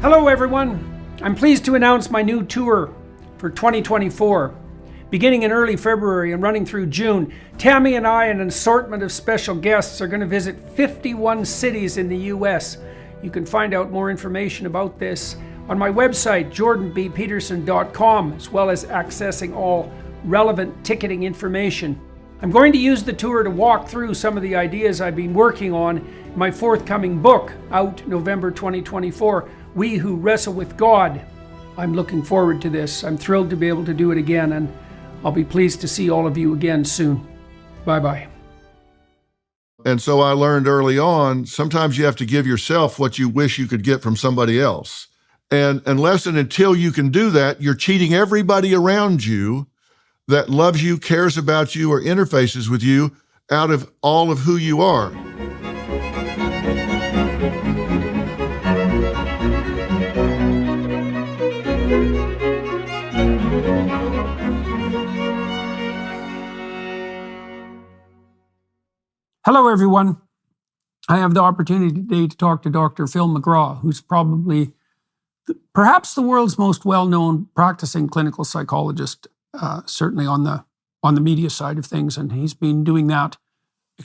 Hello everyone, I'm pleased to announce my new tour for 2024. Beginning in early February and running through June, Tammy and I and an assortment of special guests are going to visit 51 cities in the US. You can find out more information about this on my website, jordanbpeterson.com, as well as accessing all relevant ticketing information. I'm going to use the tour to walk through some of the ideas I've been working on in my forthcoming book, out November 2024, We Who Wrestle with God. I'm looking forward to this. I'm thrilled to be able to do it again, and I'll be pleased to see all of you again soon. Bye-bye. And so I learned early on, sometimes you have to give yourself what you wish you could get from somebody else. And unless and until you can do that, you're cheating everybody around you that loves you, cares about you, or interfaces with you out of all of who you are. Hello everyone. I have the opportunity today to talk to Dr. Phil McGraw, who's probably perhaps the world's most well-known practicing clinical psychologist, certainly on the media side of things, and he's been doing that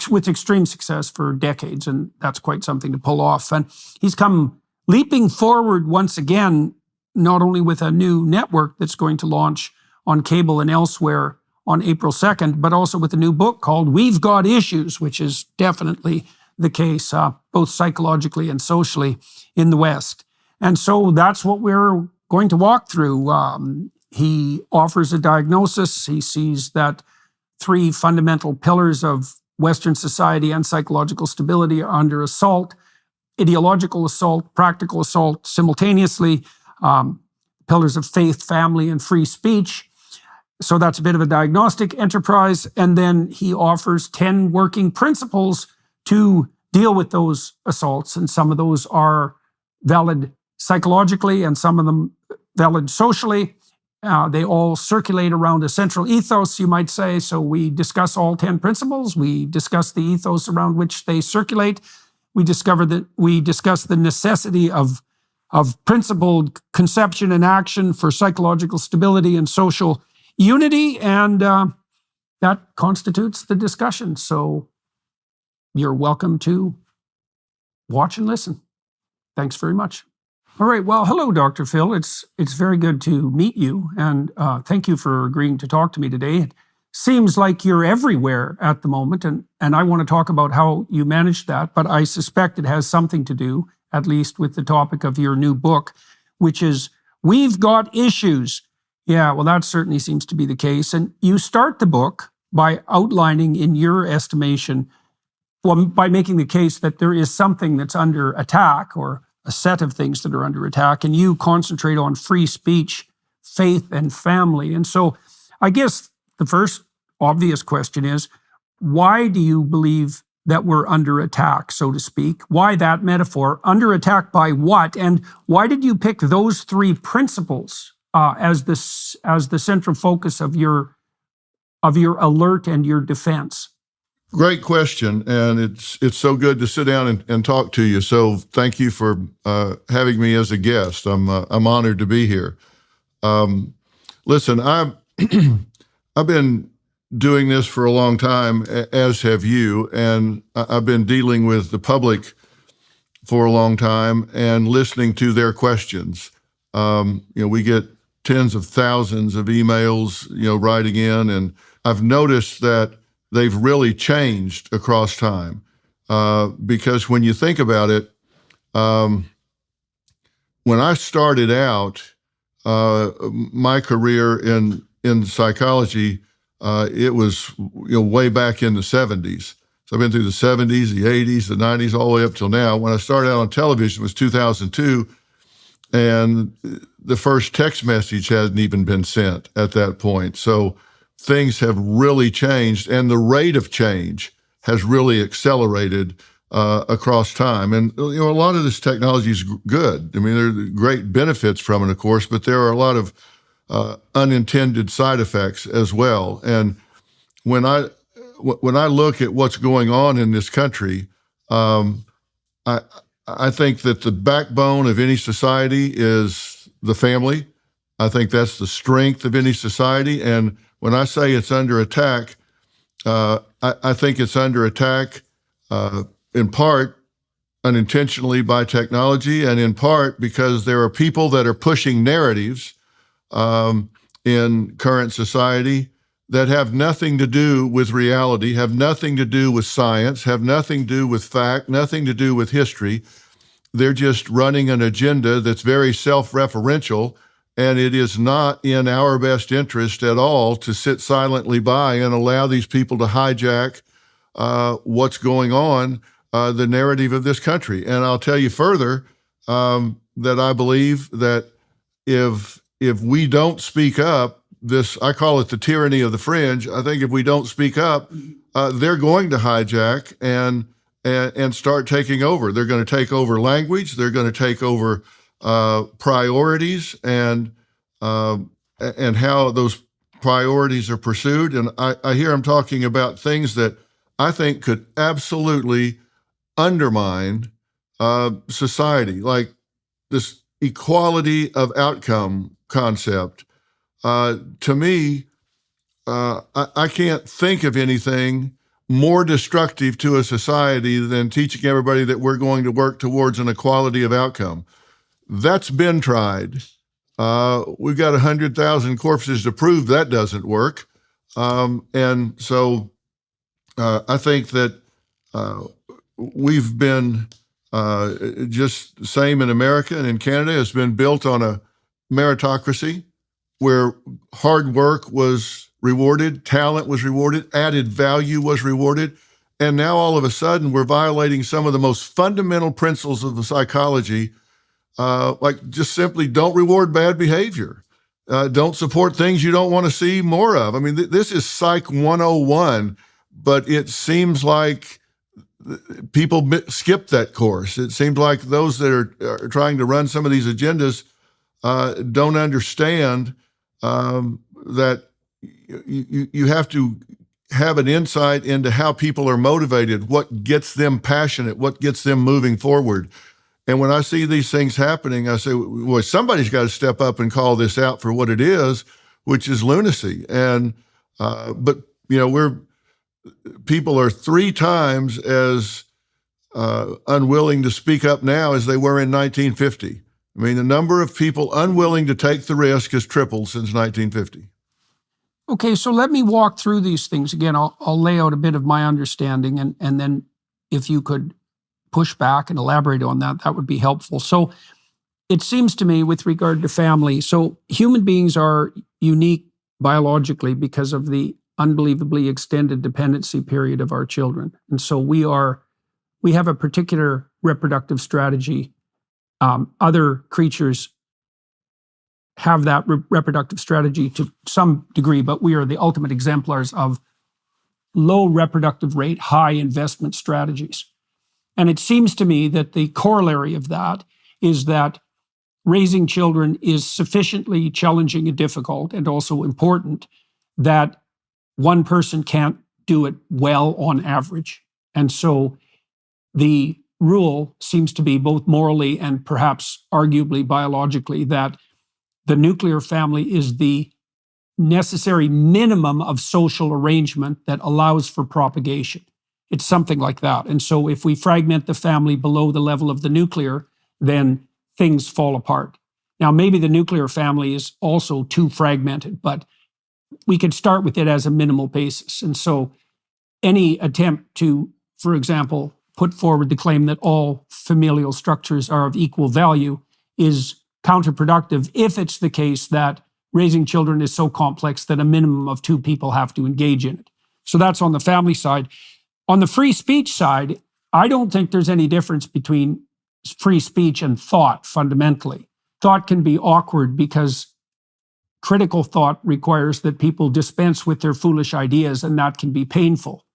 with extreme success for decades, and that's quite something to pull off. And he's come leaping forward once again, not only with a new network that's going to launch on cable and elsewhere on April 2nd, but also with a new book called We've Got Issues, which is definitely the case, both psychologically and socially in the West. And so that's what we're going to walk through. He offers a diagnosis. He sees that three fundamental pillars of Western society and psychological stability are under assault: ideological assault, practical assault, simultaneously, pillars of faith, family, and free speech. So that's a bit of a diagnostic enterprise. And then he offers 10 working principles to deal with those assaults. And some of those are valid psychologically and some of them valid socially. They all circulate around a central ethos, you might say. So we discuss all 10 principles. We discuss the ethos around which they circulate. We discuss the necessity of principled conception and action for psychological stability and social unity, and that constitutes the discussion. So you're welcome to watch and listen. Thanks very much. All right. Well, hello, Dr. Phil. It's very good to meet you, and thank you for agreeing to talk to me today. It seems like you're everywhere at the moment, and I want to talk about how you managed that, but I suspect it has something to do, at least, with the topic of your new book, which is We've Got Issues. Yeah, well, that certainly seems to be the case. And you start the book by outlining, in your estimation, well, by making the case that there is something that's under attack, or a set of things that are under attack, and you concentrate on free speech, faith, and family. And so I guess the first obvious question is, why do you believe that we're under attack, so to speak? Why that metaphor? Under attack by what? And why did you pick those three principles as the central focus of your alert and your defense? Great question, and it's so good to sit down and talk to you. So thank you for having me as a guest. I'm honored to be here. Listen, I've been doing this for a long time, as have you, and I've been dealing with the public for a long time and listening to their questions. We get tens of thousands of emails, writing in, and I've noticed that they've really changed across time. Because when you think about it, when I started out my career in psychology, it was way back in the 70s. So I've been through the 70s, the 80s, the 90s, all the way up till now. When I started out on television, it was 2002. And the first text message hadn't even been sent at that point. So things have really changed, and the rate of change has really accelerated across time. And a lot of this technology is good. I mean, there are great benefits from it, of course, but there are a lot of unintended side effects as well. And when I look at what's going on in this country, I think that the backbone of any society is the family. I think that's the strength of any society. And when I say it's under attack, I think it's under attack in part unintentionally by technology, and in part because there are people that are pushing narratives in current society that have nothing to do with reality, have nothing to do with science, have nothing to do with fact, nothing to do with history. They're just running an agenda that's very self-referential, and it is not in our best interest at all to sit silently by and allow these people to hijack what's going on, the narrative of this country. And I'll tell you further that I believe that if we don't speak up, I call it the tyranny of the fringe. I think if we don't speak up, they're going to hijack and start taking over. They're going to take over language. They're going to take over priorities and how those priorities are pursued. And I hear them talking about things that I think could absolutely undermine society, like this equality of outcome concept. To me, I can't think of anything more destructive to a society than teaching everybody that we're going to work towards an equality of outcome. That's been tried. We've got 100,000 corpses to prove that doesn't work. And so I think that we've been just the same in America and in Canada. It's been built on a meritocracy where hard work was rewarded, talent was rewarded, added value was rewarded. And now all of a sudden we're violating some of the most fundamental principles of the psychology, like just simply don't reward bad behavior. Don't support things you don't want to see more of. I mean, this is Psych 101, but it seems like people skip that course. It seems like those that are trying to run some of these agendas don't understand that you have to have an insight into how people are motivated, what gets them passionate, what gets them moving forward. And when I see these things happening, I say, well, somebody's got to step up and call this out for what it is, which is lunacy. And but people are 3 times as unwilling to speak up now as they were in 1950. I mean, the number of people unwilling to take the risk has tripled since 1950. Okay, so let me walk through these things again. I'll lay out a bit of my understanding, and then if you could push back and elaborate on that, that would be helpful. So it seems to me with regard to family, so human beings are unique biologically because of the unbelievably extended dependency period of our children. And so we have a particular reproductive strategy. Other creatures have that reproductive strategy to some degree, but we are the ultimate exemplars of low reproductive rate, high investment strategies. And it seems to me that the corollary of that is that raising children is sufficiently challenging and difficult and also important that one person can't do it well on average. And so the rule seems to be both morally and perhaps arguably biologically that the nuclear family is the necessary minimum of social arrangement that allows for propagation. It's something like that. And so if we fragment the family below the level of the nuclear, then things fall apart. Now, maybe the nuclear family is also too fragmented, but we could start with it as a minimal basis. And so any attempt to, for example, put forward the claim that all familial structures are of equal value is counterproductive if it's the case that raising children is so complex that a minimum of 2 people have to engage in it. So that's on the family side. On the free speech side, I don't think there's any difference between free speech and thought fundamentally. Thought can be awkward because critical thought requires that people dispense with their foolish ideas, and that can be painful.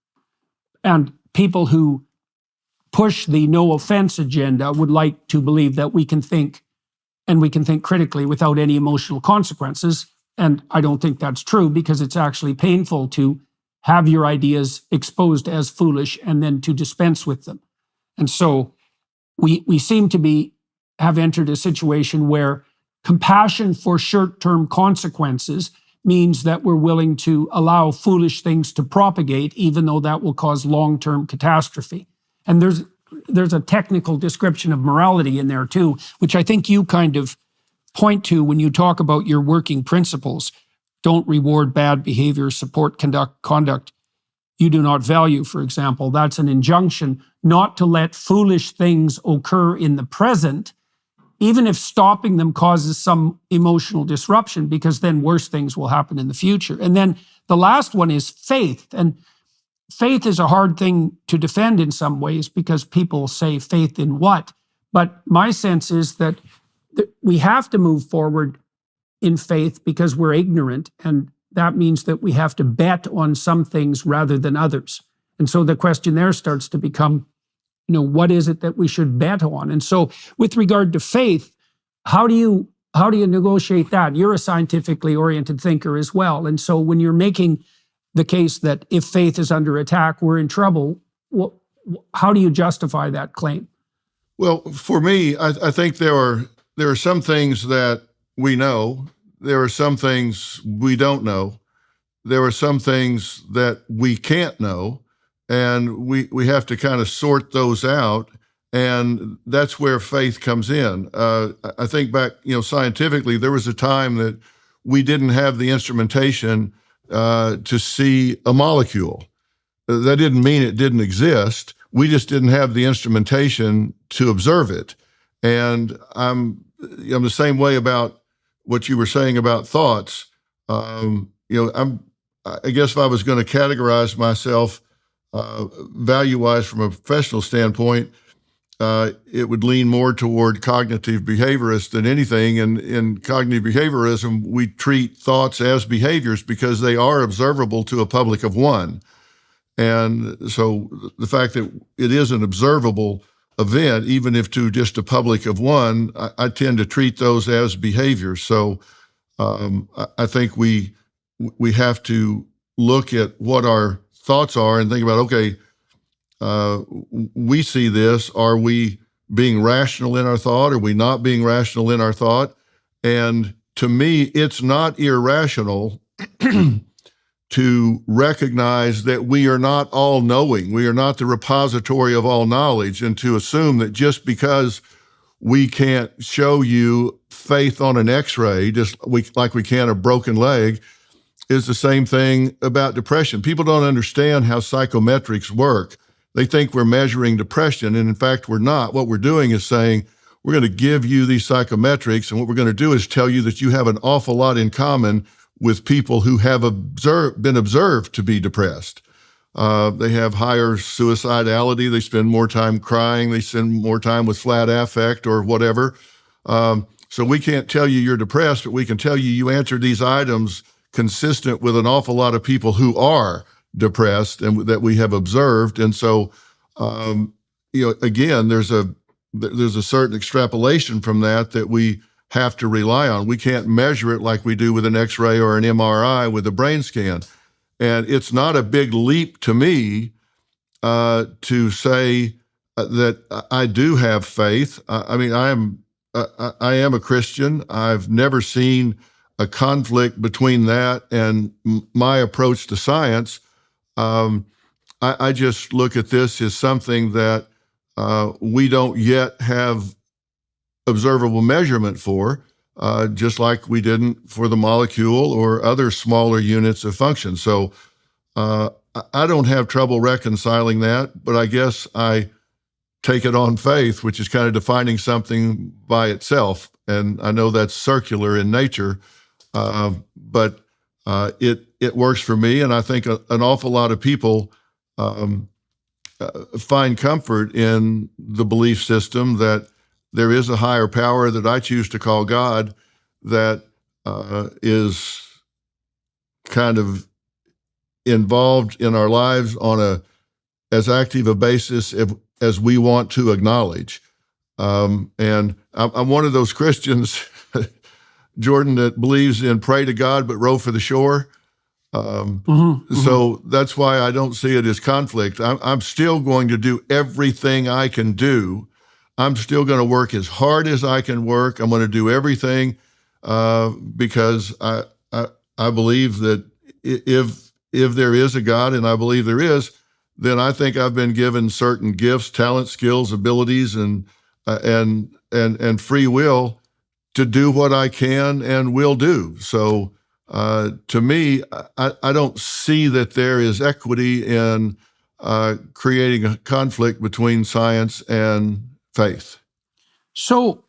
And people who push the no offense agenda would like to believe that we can think, and we can think critically without any emotional consequences. And I don't think that's true, because it's actually painful to have your ideas exposed as foolish and then to dispense with them. And so we seem to have entered a situation where compassion for short-term consequences means that we're willing to allow foolish things to propagate, even though that will cause long-term catastrophe. And there's a technical description of morality in there too, which I think you kind of point to when you talk about your working principles. Don't reward bad behavior, support conduct you do not value, for example. That's an injunction not to let foolish things occur in the present, even if stopping them causes some emotional disruption, because then worse things will happen in the future. And then the last one is faith. And faith is a hard thing to defend in some ways, because people say faith in what? But my sense is that we have to move forward in faith because we're ignorant, and that means that we have to bet on some things rather than others. And so the question there starts to become, what is it that we should bet on? And so with regard to faith, how do you negotiate that? You're a scientifically oriented thinker as well. And so when you're making the case that if faith is under attack, we're in trouble, how do you justify that claim? Well, for me, I think there are some things that we know. There are some things we don't know. There are some things that we can't know, and we have to kind of sort those out, and that's where faith comes in. I think back, scientifically, there was a time that we didn't have the instrumentation to see a molecule. That didn't mean it didn't exist. We just didn't have the instrumentation to observe it. And I'm the same way about what you were saying about thoughts. I guess if I was going to categorize myself value-wise from a professional standpoint, it would lean more toward cognitive behaviorist than anything. And in cognitive behaviorism, we treat thoughts as behaviors because they are observable to a public of one. And so the fact that it is an observable event, even if to just a public of one, I tend to treat those as behaviors. So I think we have to look at what our thoughts are and think about, okay, we see this. Are we being rational in our thought? Are we not being rational in our thought? And to me, it's not irrational to recognize that we are not all knowing. We are not the repository of all knowledge, and to assume that just because we can't show you faith on an x-ray, like we can a broken leg, is the same thing about depression. People don't understand how psychometrics work. They think we're measuring depression, and in fact, we're not. What we're doing is saying, we're going to give you these psychometrics, and what we're going to do is tell you that you have an awful lot in common with people who have been observed to be depressed. They have higher suicidality. They spend more time crying. They spend more time with flat affect or whatever. So we can't tell you you're depressed, but we can tell you answered these items consistent with an awful lot of people who are depressed and that we have observed. And so, again, there's a certain extrapolation from that we have to rely on. We can't measure it like we do with an X-ray or an MRI with a brain scan. And it's not a big leap to me to say that I do have faith. I am a Christian. I've never seen a conflict between that and my approach to science. I just look at this as something that we don't yet have observable measurement for, just like we didn't for the molecule or other smaller units of function. So I don't have trouble reconciling that, but I guess I take it on faith, which is kind of defining something by itself. And I know that's circular in nature, but it works for me. And I think an awful lot of people find comfort in the belief system that there is a higher power that I choose to call God that is kind of involved in our lives on as active a basis as we want to acknowledge. And I'm one of those Christians, Jordan, that believes in pray to God but row for the shore. So that's why I don't see it as conflict. I'm still going to do everything I can do I'm still going to work as hard as I can work. I'm going to do everything because I believe that if there is a God, and I believe there is, then I think I've been given certain gifts, talents, skills, abilities, and free will to do what I can and will do. So to me, I don't see that there is equity in creating a conflict between science and faith. So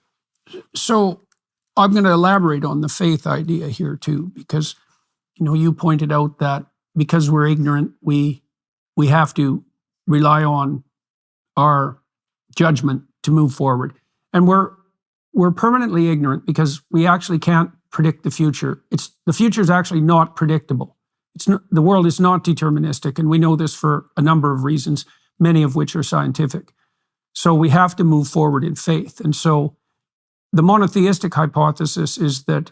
I'm going to elaborate on the faith idea here too, because you pointed out that because we're ignorant, we have to rely on our judgment to move forward, and we're permanently ignorant because we actually can't predict the future. The future is actually not predictable. The world is not deterministic, and we know this for a number of reasons, many of which are scientific. So we have to move forward in faith. And so the monotheistic hypothesis is that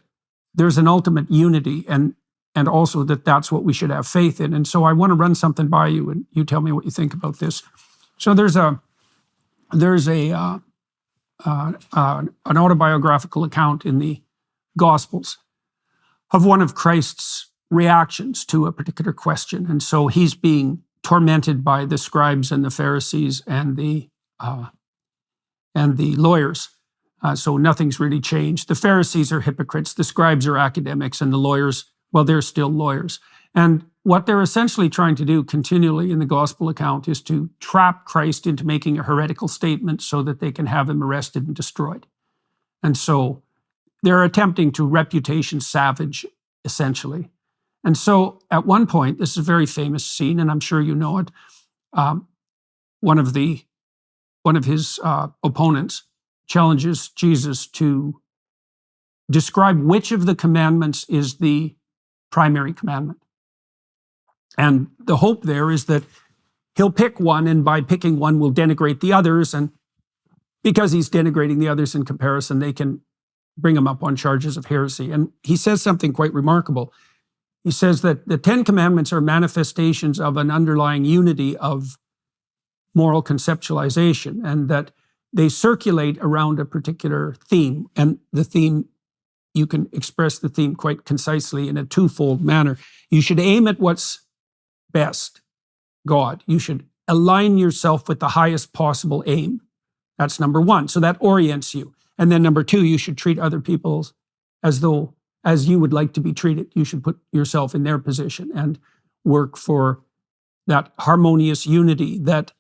there's an ultimate unity, and also that that's what we should have faith in. And so I want to run something by you, and you tell me what you think about this. So there's an autobiographical account in the Gospels of one of Christ's reactions to a particular question. And so he's being tormented by the scribes and the Pharisees and the lawyers. So nothing's really changed. The Pharisees are hypocrites, the scribes are academics, and the lawyers, well, they're still lawyers. And what they're essentially trying to do continually in the gospel account is to trap Christ into making a heretical statement so that they can have him arrested and destroyed. And so they're attempting to reputation savage, essentially. And so at one point, this is a very famous scene, and I'm sure you know it, one of his opponents challenges Jesus to describe which of the commandments is the primary commandment. And the hope there is that he'll pick one, and by picking one will denigrate the others. And because he's denigrating the others in comparison, they can bring him up on charges of heresy. And he says something quite remarkable. He says that the 10 Commandments are manifestations of an underlying unity of moral conceptualization, and that they circulate around a particular theme. And the theme, you can express the theme quite concisely in a twofold manner. You should aim at what's best, God. You should align yourself with the highest possible aim. That's number one. So that orients you. And then number two, you should treat other people as you would like to be treated. You should put yourself in their position and work for that harmonious unity that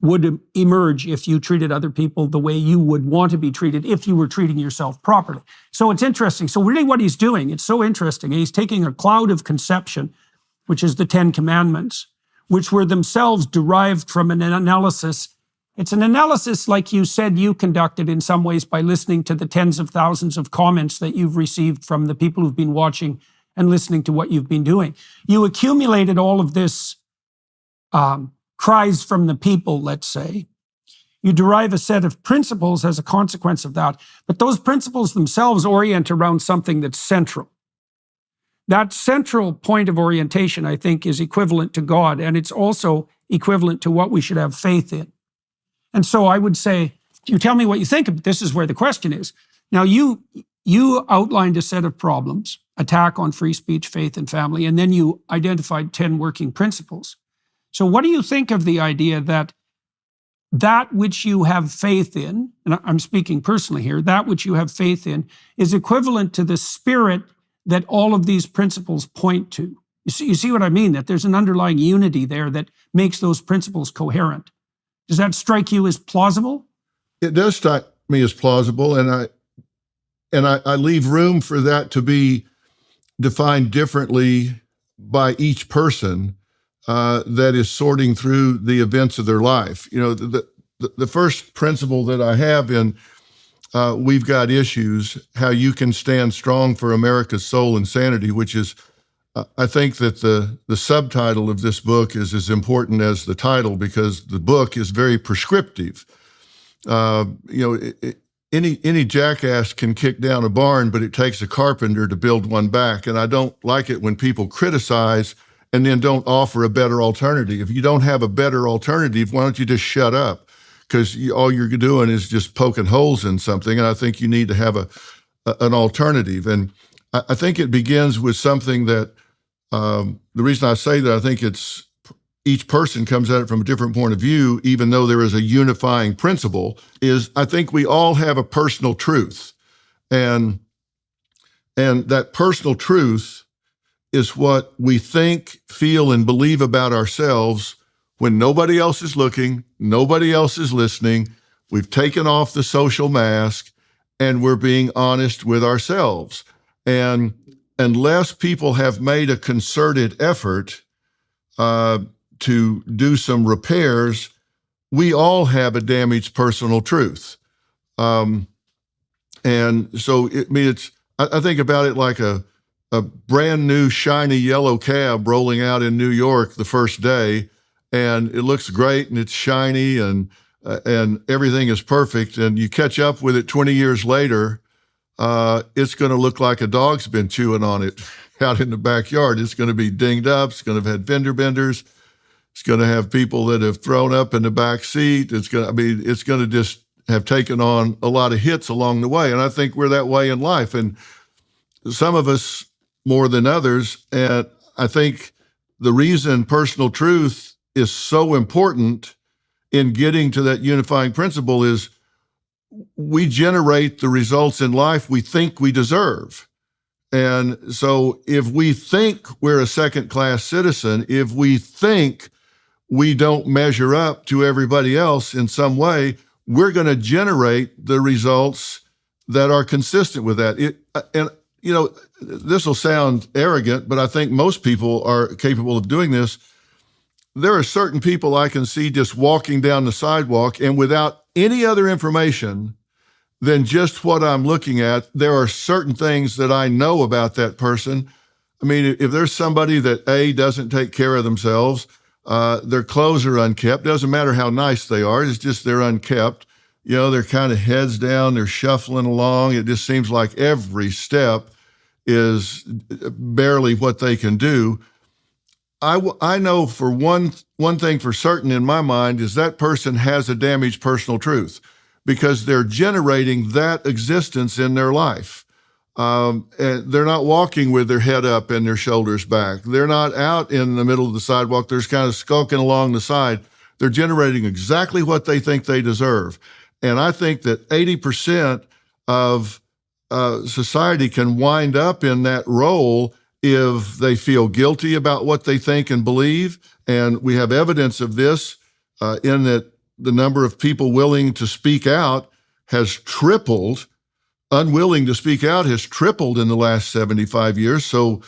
would emerge if you treated other people the way you would want to be treated if you were treating yourself properly. So it's interesting. So really what he's doing, it's so interesting. He's taking a cloud of conception, which is the 10 Commandments, which were themselves derived from an analysis. It's an analysis, like you said, you conducted in some ways by listening to the tens of thousands of comments that you've received from the people who've been watching and listening to what you've been doing. You accumulated all of this cries from the people, let's say. You derive a set of principles as a consequence of that, but those principles themselves orient around something that's central. That central point of orientation, I think, is equivalent to God, and it's also equivalent to what we should have faith in. And so I would say, you tell me what you think, but this is where the question is. Now, you outlined a set of problems, attack on free speech, faith, and family, and then you identified 10 working principles. So what do you think of the idea that which you have faith in, and I'm speaking personally here, that which you have faith in is equivalent to the spirit that all of these principles point to? You see what I mean? That there's an underlying unity there that makes those principles coherent. Does that strike you as plausible? It does strike me as plausible, and I leave room for that to be defined differently by each person that is sorting through the events of their life. You know, the first principle that I have in We've Got Issues, How You Can Stand Strong for America's Soul and Sanity, which is, I think that the subtitle of this book is as important as the title, because the book is very prescriptive. Any jackass can kick down a barn, but it takes a carpenter to build one back. And I don't like it when people criticize and then don't offer a better alternative. If you don't have a better alternative, why don't you just shut up? because all you're doing is just poking holes in something. And I think you need to have an alternative. And I think it begins with something that, the reason I say that, I think it's each person comes at it from a different point of view, even though there is a unifying principle, is I think we all have a personal truth. And that personal truth is what we think, feel, and believe about ourselves when nobody else is looking, nobody else is listening. We've taken off the social mask and we're being honest with ourselves. And unless people have made a concerted effort to do some repairs, we all have a damaged personal truth. And so, I think about it like a brand new shiny yellow cab rolling out in New York the first day, and it looks great and it's shiny and everything is perfect. And you catch up with it 20 years later, it's going to look like a dog's been chewing on it out in the backyard. It's going to be dinged up. It's going to have had fender benders. It's going to have people that have thrown up in the back seat. It's going to just have taken on a lot of hits along the way. And I think we're that way in life. And some of us more than others. And I think the reason personal truth is so important in getting to that unifying principle is we generate the results in life we think we deserve. And so if we think we're a second-class citizen, if we think we don't measure up to everybody else in some way, we're going to generate the results that are consistent with that. This will sound arrogant, but I think most people are capable of doing this. There are certain people I can see just walking down the sidewalk, and without any other information than just what I'm looking at, there are certain things that I know about that person. I mean, if there's somebody that doesn't take care of themselves, their clothes are unkept. Doesn't matter how nice they are. It's just they're unkept. They're kind of heads down. They're shuffling along. It just seems like every step is barely what they can do. I know for one thing for certain in my mind is that person has a damaged personal truth because they're generating that existence in their life. And they're not walking with their head up and their shoulders back. They're not out in the middle of the sidewalk. They're just kind of skulking along the side. They're generating exactly what they think they deserve. And I think that 80% of society can wind up in that role if they feel guilty about what they think and believe. And we have evidence of this in that the number of people willing to speak out has tripled. Unwilling to speak out has tripled in the last 75 years. So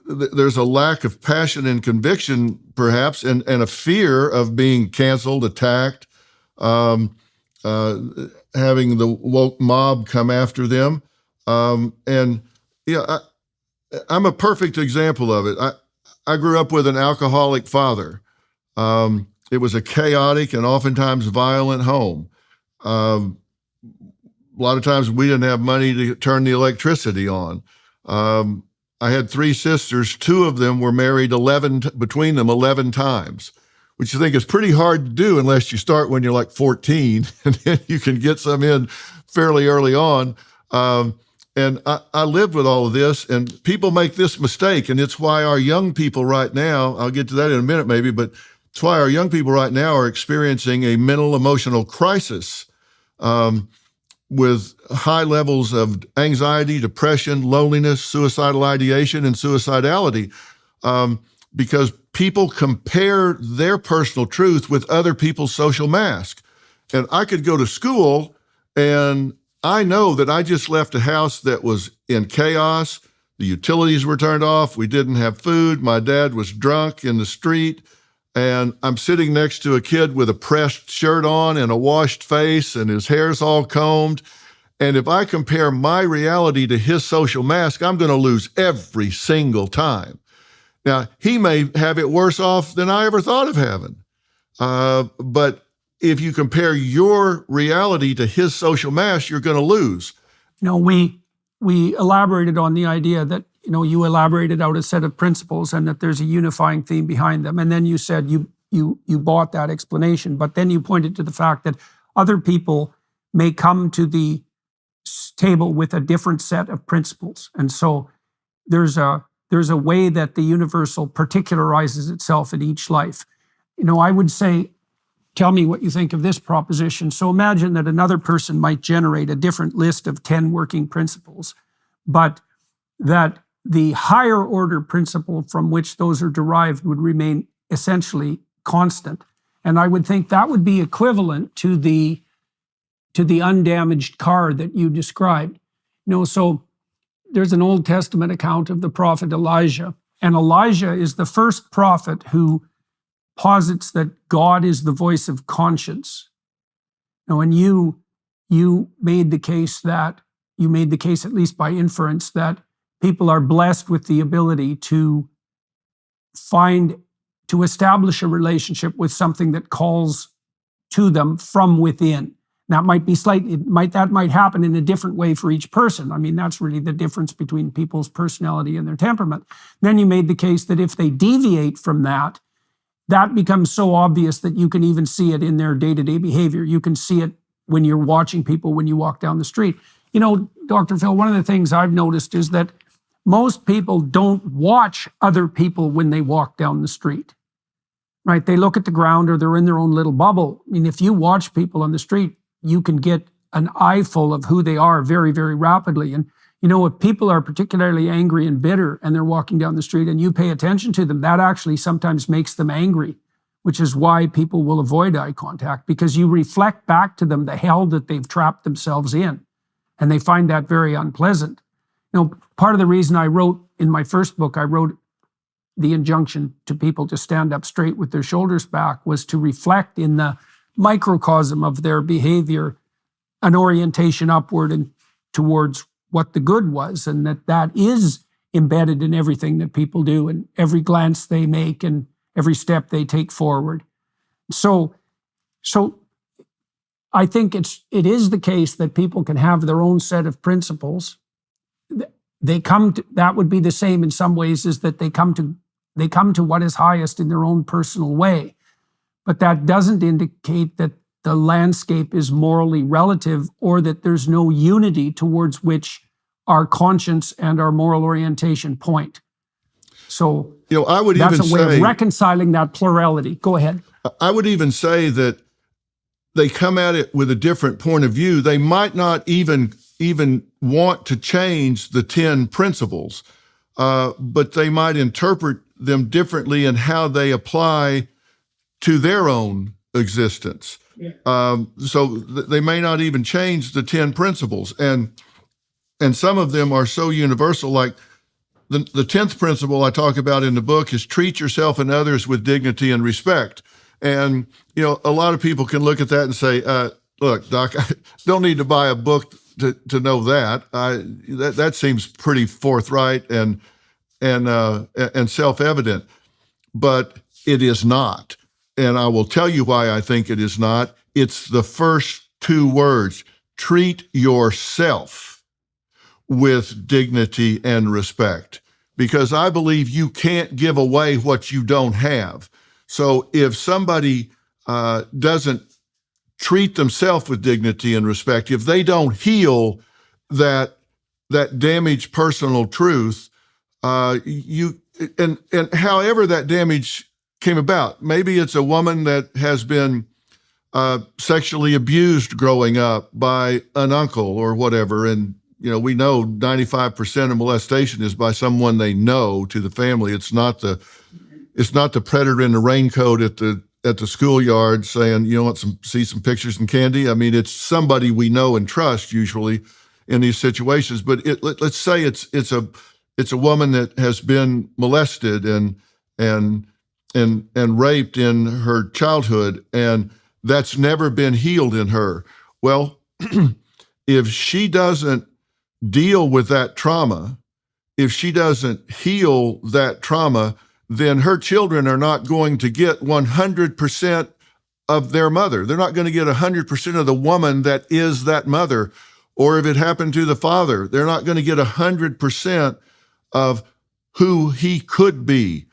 there's a lack of passion and conviction, perhaps, and a fear of being canceled, attacked, having the woke mob come after them. I'm a perfect example of it. I grew up with an alcoholic father. It was a chaotic and oftentimes violent home. A lot of times we didn't have money to turn the electricity on. I had 3 sisters. 2 of them were married between them 11 times, which you think is pretty hard to do unless you start when you're like 14, and then you can get some in fairly early on. And I lived with all of this, and people make this mistake, and it's why our young people right now, I'll get to that in a minute maybe, but it's why our young people right now are experiencing a mental emotional crisis with high levels of anxiety, depression, loneliness, suicidal ideation, and suicidality, because people compare their personal truth with other people's social mask. And I could go to school and I know that I just left a house that was in chaos. The utilities were turned off. We didn't have food. My dad was drunk in the street. And I'm sitting next to a kid with a pressed shirt on and a washed face, and his hair's all combed. And if I compare my reality to his social mask, I'm going to lose every single time. Now, he may have it worse off than I ever thought of having. But if you compare your reality to his social mask, you're going to lose. We elaborated on the idea that, you elaborated out a set of principles and that there's a unifying theme behind them. And then you said you you bought that explanation. But then you pointed to the fact that other people may come to the table with a different set of principles. And so there's a way that the universal particularizes itself in each life. I would say, tell me what you think of this proposition. So imagine that another person might generate a different list of 10 working principles, but that the higher order principle from which those are derived would remain essentially constant. And I would think that would be equivalent to the undamaged car that you described. So there's an Old Testament account of the prophet Elijah, and Elijah is the first prophet who posits that God is the voice of conscience. And you made the case, at least by inference, that people are blessed with the ability to establish a relationship with something that calls to them from within. That might happen in a different way for each person. I mean, that's really the difference between people's personality and their temperament. Then you made the case that if they deviate from that, that becomes so obvious that you can even see it in their day-to-day behavior. You can see it when you're watching people when you walk down the street. Dr. Phil, one of the things I've noticed is that most people don't watch other people when they walk down the street, right? They look at the ground or they're in their own little bubble. I mean, if you watch people on the street, you can get an eyeful of who they are very, very rapidly. And, if people are particularly angry and bitter and they're walking down the street and you pay attention to them, that actually sometimes makes them angry, which is why people will avoid eye contact, because you reflect back to them the hell that they've trapped themselves in. And they find that very unpleasant. Part of the reason I wrote in my first book, I wrote the injunction to people to stand up straight with their shoulders back, was to reflect in the microcosm of their behavior an orientation upward and towards what the good was, and that is embedded in everything that people do and every glance they make and every step they take forward. So I think it is the case that people can have their own set of principles. That would be the same in some ways as that they come to what is highest in their own personal way. But that doesn't indicate that the landscape is morally relative or that there's no unity towards which our conscience and our moral orientation point. So I would that's even a way say, of reconciling that plurality. Go ahead. I would even say that they come at it with a different point of view. They might not even want to change the 10 principles, but they might interpret them differently in how they apply to their own existence. Yeah. So they may not even change the 10 principles. And some of them are so universal, like the 10th principle I talk about in the book is treat yourself and others with dignity and respect. And, a lot of people can look at that and say, look, Doc, I don't need to buy a book to know that. That seems pretty forthright and self-evident, but it is not. And I will tell you why I think it is not. It's the first 2 words: treat yourself with dignity and respect, because I believe you can't give away what you don't have. So if somebody doesn't treat themselves with dignity and respect, if they don't heal that damaged personal truth, and however that damage came about, maybe it's a woman that has been sexually abused growing up by an uncle or whatever, and we know 95% of molestation is by someone they know to the family. It's not the predator in the raincoat at the schoolyard saying, want see some pictures and candy. I mean, it's somebody we know and trust usually in these situations. But let's say it's a woman that has been molested and raped in her childhood, and that's never been healed in her. Well, if she doesn't deal with that trauma, if she doesn't heal that trauma, then her children are not going to get 100% of their mother. They're not going to get 100% of the woman that is that mother. Or if it happened to the father, they're not going to get 100% of who he could be.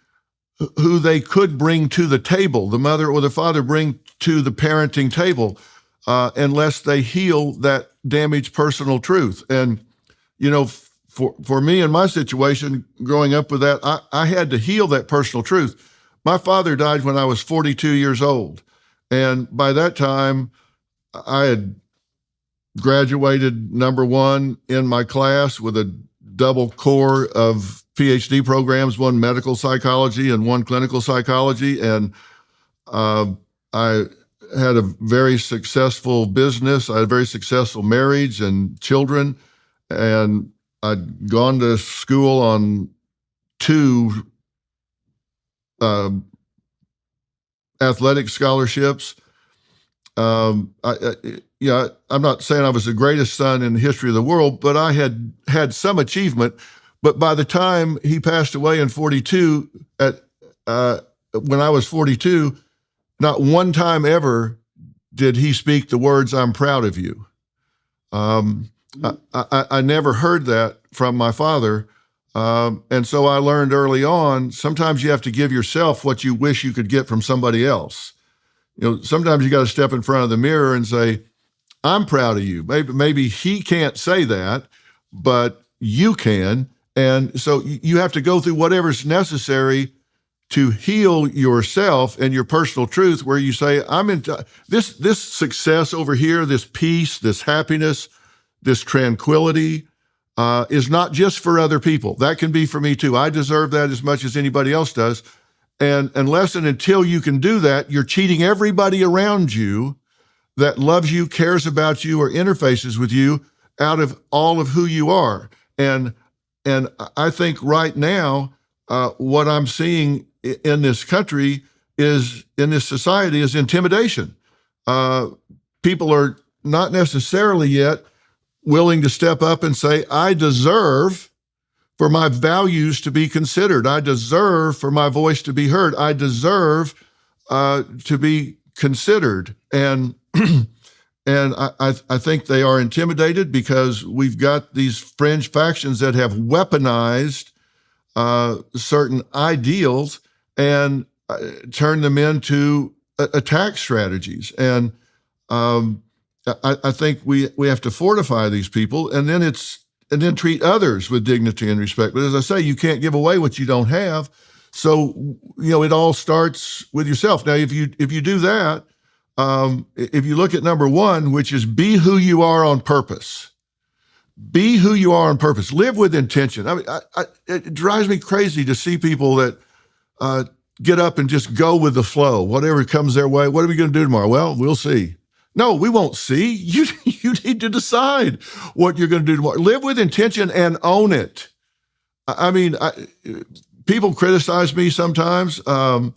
who they could bring to the table, the mother or the father bring to the parenting table, unless they heal that damaged personal truth. And, for me in my situation, growing up with that, I had to heal that personal truth. My father died when I was 42 years old. And by that time, I had graduated number one in my class with a double core of PH.D. programs, one medical psychology and one clinical psychology. And I had a very successful business. I had a very successful marriage and children. And I'd gone to school on two athletic scholarships. I'm not saying I was the greatest son in the history of the world, but I had some achievement. But by the time he passed away in 42, when I was 42, not one time ever did he speak the words, "I'm proud of you." I never heard that from my father. And so I learned early on, sometimes you have to give yourself what you wish you could get from somebody else. Sometimes you got to step in front of the mirror and say, "I'm proud of you." Maybe he can't say that, but you can. And so you have to go through whatever's necessary to heal yourself and your personal truth, where you say, "I'm in this success over here, this peace, this happiness, this tranquility is not just for other people. That can be for me too. I deserve that as much as anybody else does." And unless and until you can do that, you're cheating everybody around you that loves you, cares about you, or interfaces with you out of all of who you are. And I think right now, what I'm seeing in this country in this society is intimidation. People are not necessarily yet willing to step up and say, "I deserve for my values to be considered. I deserve for my voice to be heard. I deserve to be considered." And I think they are intimidated because we've got these fringe factions that have weaponized certain ideals and turned them into attack strategies. And I think we have to fortify these people, and then treat others with dignity and respect. But as I say, you can't give away what you don't have. So, it all starts with yourself. Now, if you do that, if you look at number one, which is be who you are on purpose. Be who you are on purpose. Live with intention. I mean, it drives me crazy to see people that get up and just go with the flow. Whatever comes their way. What are we going to do tomorrow? Well, we'll see. No, we won't see. You need to decide what you're going to do tomorrow. Live with intention and own it. I mean, people criticize me sometimes, and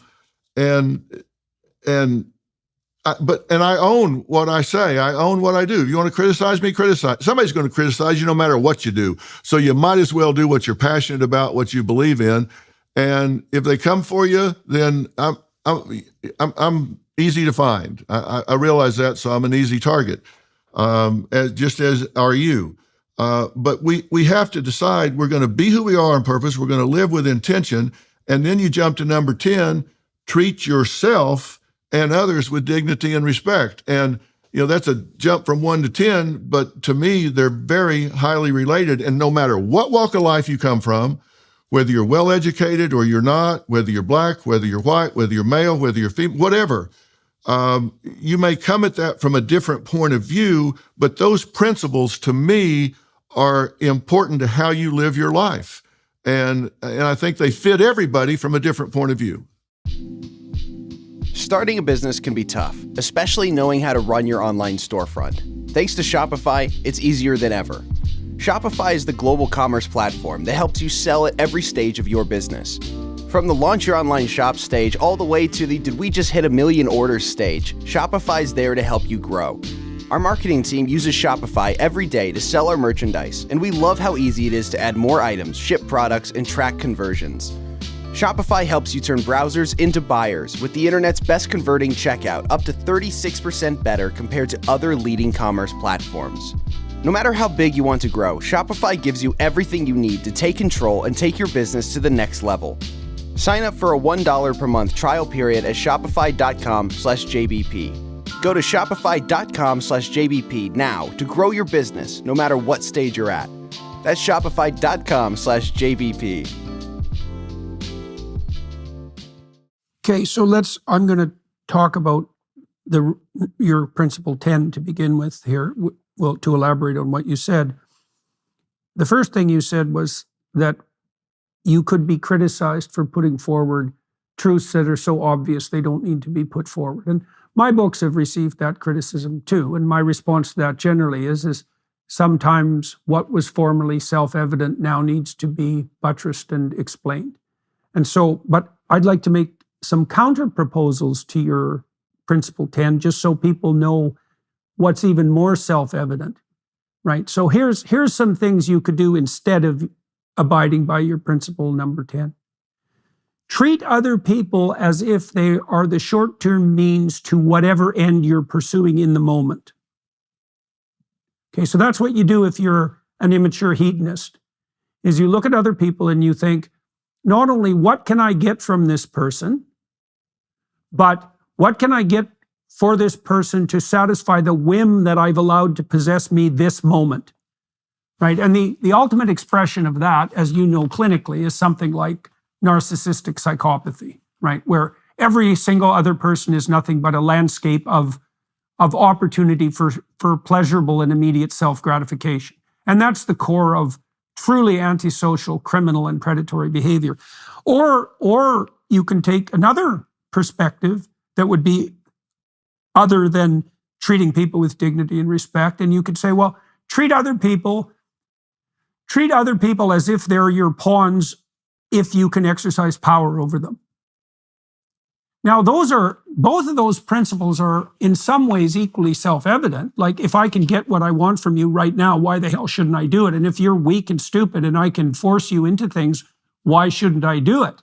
I own what I say. I own what I do. If you want to criticize me, criticize. Somebody's going to criticize you no matter what you do. So you might as well do what you're passionate about, what you believe in. And if they come for you, then I'm easy to find. I realize that, so I'm an easy target, just as are you. But we have to decide we're going to be who we are on purpose. We're going to live with intention. And then you jump to number 10, treat yourself and others with dignity and respect. And, that's a jump from 1 to 10, but to me, they're very highly related. And no matter what walk of life you come from, whether you're well-educated or you're not, whether you're black, whether you're white, whether you're male, whether you're female, whatever, you may come at that from a different point of view, but those principles to me are important to how you live your life. And I think they fit everybody from a different point of view. Starting a business can be tough, especially knowing how to run your online storefront. Thanks to Shopify, it's easier than ever. Shopify is the global commerce platform that helps you sell at every stage of your business. From the launch your online shop stage all the way to the did we just hit 1 million orders stage, Shopify's there to help you grow. Our marketing team uses Shopify every day to sell our merchandise, and we love how easy it is to add more items, ship products, and track conversions. Shopify helps you turn browsers into buyers with the internet's best converting checkout, up to 36% better compared to other leading commerce platforms. No matter how big you want to grow, Shopify gives you everything you need to take control and take your business to the next level. Sign up for a $1 per month trial period at shopify.com/JBP. Go to shopify.com/JBP now to grow your business no matter what stage you're at. That's shopify.com/JBP. Okay, so I'm going to talk about your principle 10 to begin with here, well, to elaborate on what you said. The first thing you said was that you could be criticized for putting forward truths that are so obvious they don't need to be put forward. And my books have received that criticism too. And my response to that generally is sometimes what was formerly self-evident now needs to be buttressed and explained. And so, but I'd like to make some counter proposals to your principle 10, just so people know what's even more self-evident, right? So here's some things you could do instead of abiding by your principle number 10. Treat other people as if they are the short-term means to whatever end you're pursuing in the moment. Okay, so that's what you do if you're an immature hedonist, is you look at other people and you think, not only what can I get from this person, but what can I get for this person to satisfy the whim that I've allowed to possess me this moment? Right? And the ultimate expression of that, as you know clinically, is something like narcissistic psychopathy, right? Where every single other person is nothing but a landscape of opportunity for pleasurable and immediate self-gratification. And that's the core of truly antisocial, criminal, and predatory behavior. Or you can take another perspective that would be other than treating people with dignity and respect, and you could say, well, treat other people as if they're your pawns if you can exercise power over them. Now, both of those principles are in some ways equally self-evident. Like, if I can get what I want from you right now, why the hell shouldn't I do it? And if you're weak and stupid and I can force you into things, why shouldn't I do it?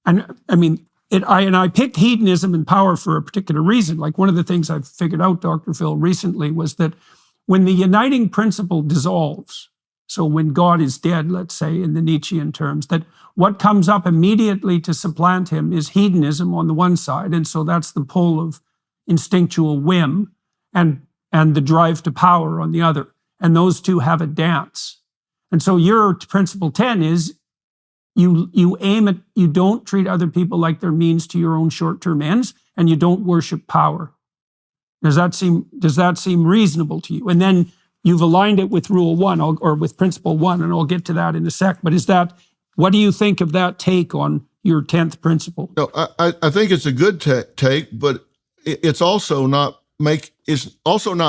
And I mean, I picked hedonism and power for a particular reason. Like, one of the things I've figured out, Dr. Phil, recently was that when the uniting principle dissolves, so when God is dead, let's say, in the Nietzschean terms, that what comes up immediately to supplant him is hedonism on the one side. And so that's the pull of instinctual whim and the drive to power on the other. And those two have a dance. And so your principle 10 is you don't treat other people like they're means to your own short-term ends, and you don't worship power. Does that seem reasonable to you? And then you've aligned it with rule 1 or with principle 1, and I'll get to that in a sec. But what do you think of that take on your 10th principle? No, I think it's a good take, but it's also not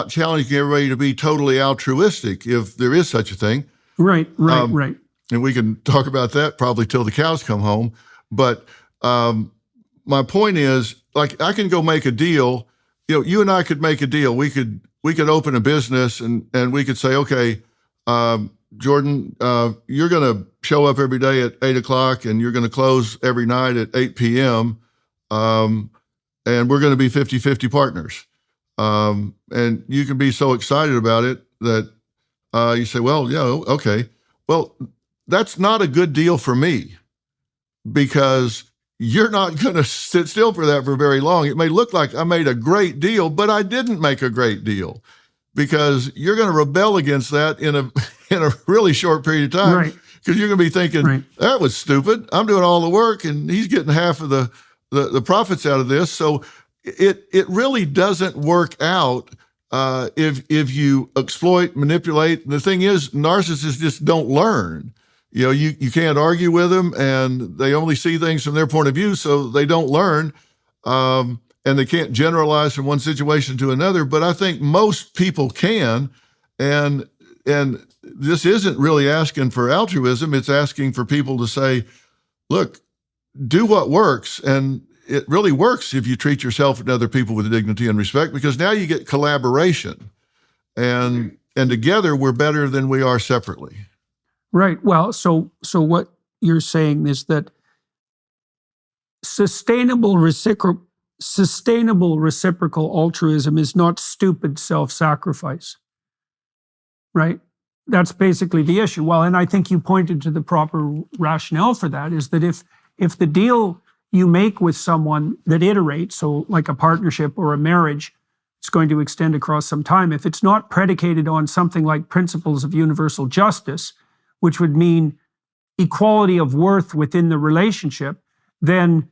challenging everybody to be totally altruistic, if there is such a thing. Right. And we can talk about that probably till the cows come home. But my point is, like, I can go make a deal. You and I could make a deal. We could open a business and we could say, okay, Jordan, you're going to show up every day at 8:00 and you're going to close every night at 8 p.m. And we're going to be 50-50 partners. And you can be so excited about it that you say, well, yeah, okay. Well, that's not a good deal for me, because you're not going to sit still for that for very long. It may look like I made a great deal, but I didn't make a great deal, because you're going to rebel against that in a really short period of time. Right. Because you're going to be thinking, right, that was stupid. I'm doing all the work and he's getting half of the profits out of this. So it really doesn't work out if you exploit, manipulate. The thing is, narcissists just don't learn. You can't argue with them, and they only see things from their point of view, so they don't learn, and they can't generalize from one situation to another. But I think most people can, and this isn't really asking for altruism. It's asking for people to say, look, do what works, and it really works if you treat yourself and other people with dignity and respect, because now you get collaboration, and together we're better than we are separately. Right. Well, so what you're saying is that sustainable reciprocal altruism is not stupid self-sacrifice, right? That's basically the issue. Well, and I think you pointed to the proper rationale for that, is that if the deal you make with someone that iterates, so like a partnership or a marriage, it's going to extend across some time. If it's not predicated on something like principles of universal justice, which would mean equality of worth within the relationship, then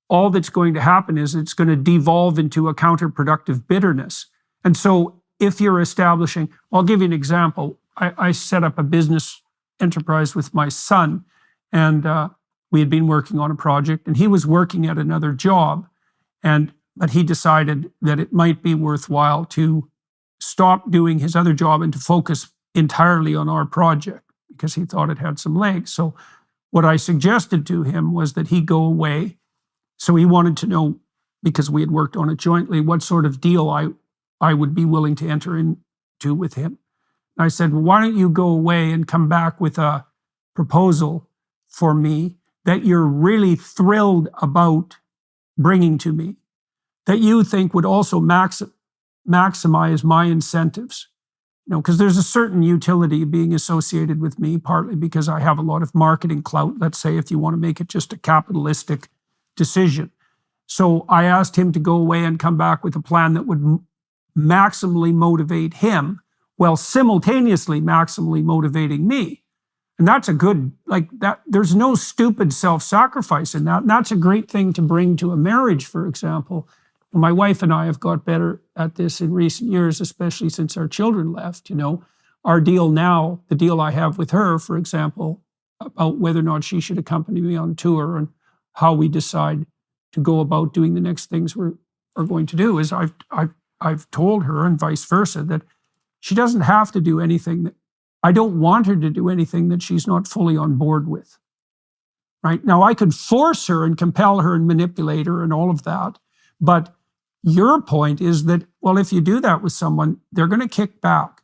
all that's going to happen is it's going to devolve into a counterproductive bitterness. And so if you're establishing, I'll give you an example. I set up a business enterprise with my son, and we had been working on a project, and he was working at another job, but he decided that it might be worthwhile to stop doing his other job and to focus entirely on our project because he thought it had some legs. So what I suggested to him was that he go away. So he wanted to know, because we had worked on it jointly, what sort of deal I would be willing to enter into with him. And I said, well, why don't you go away and come back with a proposal for me that you're really thrilled about bringing to me, that you think would also maximize my incentives. Because there's a certain utility being associated with me, partly because I have a lot of marketing clout, let's say, if you want to make it just a capitalistic decision. So I asked him to go away and come back with a plan that would maximally motivate him while simultaneously maximally motivating me. And that's a good, there's no stupid self-sacrifice in that. And that's a great thing to bring to a marriage, for example. My wife and I have got better at this in recent years, especially since our children left. Our deal now, the deal I have with her, for example, about whether or not she should accompany me on tour and how we decide to go about doing the next things we're going to do, is I've told her, and vice versa, that she doesn't have to do anything I don't want her to do anything that she's not fully on board with. Right? Now, I could force her and compel her and manipulate her and all of that, but your point is that, well, if you do that with someone, they're going to kick back.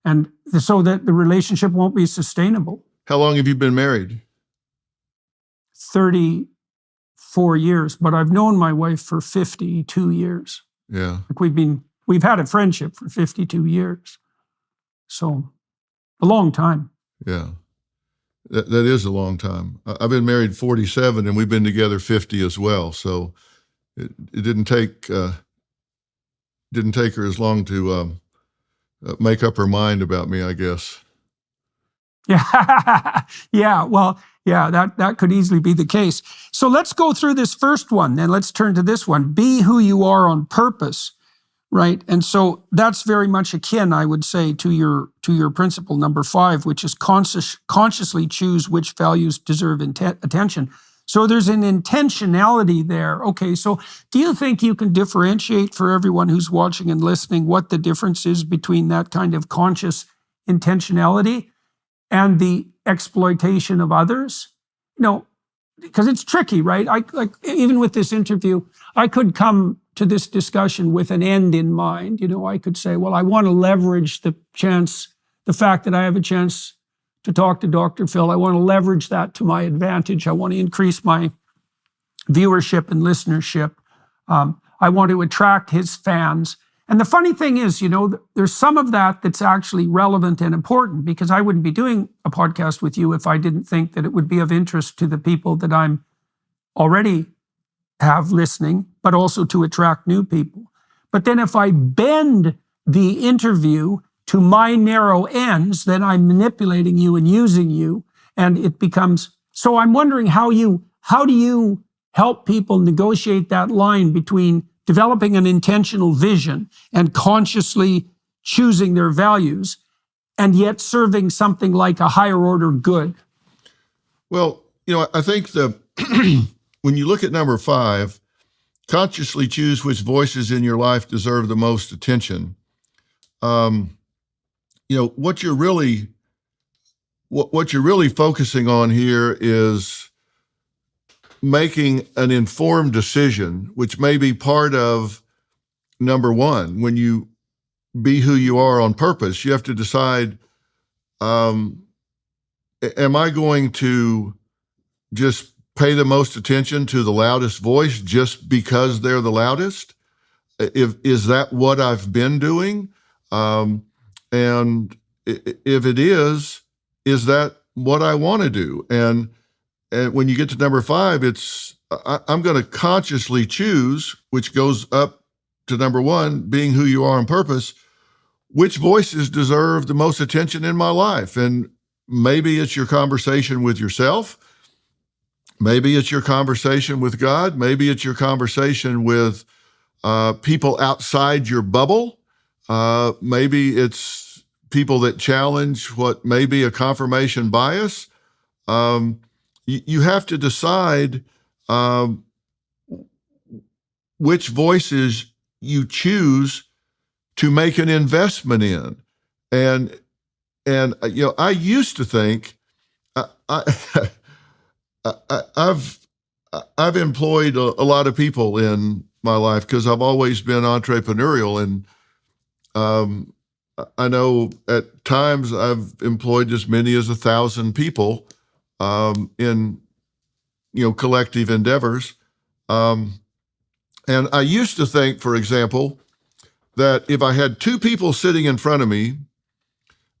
And so that the relationship won't be sustainable. How long have you been married? 34 years, but I've known my wife for 52 years. Yeah. We've had a friendship for 52 years. So a long time. Yeah. That is a long time. I've been married 47 and we've been together 50 as well. So it didn't take her as long to make up her mind about me, I guess. Yeah. Yeah. Well, yeah, that could easily be the case. So let's go through this first one, then let's turn to this one. Be who you are on purpose, right? And so that's very much akin, I would say, to your principle number 5, which is consciously choose which values deserve attention. So there's an intentionality there. Okay, so do you think you can differentiate for everyone who's watching and listening what the difference is between that kind of conscious intentionality and the exploitation of others? Because it's tricky, right? Even with this interview, I could come to this discussion with an end in mind. I could say, well, I want to leverage the fact that I have a chance to talk to Dr. Phil. I want to leverage that to my advantage. I want to increase my viewership and listenership. I want to attract his fans. And the funny thing is, there's some of that that's actually relevant and important, because I wouldn't be doing a podcast with you if I didn't think that it would be of interest to the people that I'm already have listening, but also to attract new people. But then if I bend the interview to my narrow ends, then I'm manipulating you and using you, and it becomes. So I'm wondering how do you help people negotiate that line between developing an intentional vision and consciously choosing their values, and yet serving something like a higher order good? Well, I think when you look at number 5, consciously choose which voices in your life deserve the most attention. What you're really focusing on here is making an informed decision, which may be part of number 1. When you be who you are on purpose, you have to decide, am I going to just pay the most attention to the loudest voice just because they're the loudest? Is that what I've been doing? And if it is that what I want to do? And and when you get to number 5, it's I'm going to consciously choose, which goes up to number 1, being who you are on purpose, which voices deserve the most attention in my life. And maybe it's your conversation with yourself. Maybe it's your conversation with God. Maybe it's your conversation with people outside your bubble. Maybe it's people that challenge what may be a confirmation bias. You have to decide which voices you choose to make an investment in. And I used to think I've employed a lot of people in my life because I've always been entrepreneurial, and I know at times I've employed as many as 1,000 people in collective endeavors. And I used to think, for example, that if I had 2 people sitting in front of me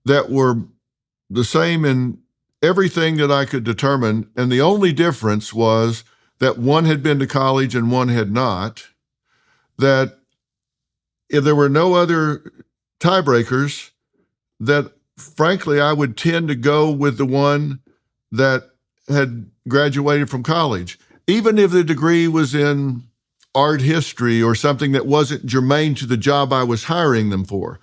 that were the same in everything that I could determine, and the only difference was that one had been to college and one had not, that if there were no other tiebreakers, that frankly, I would tend to go with the one that had graduated from college, even if the degree was in art history or something that wasn't germane to the job I was hiring them for.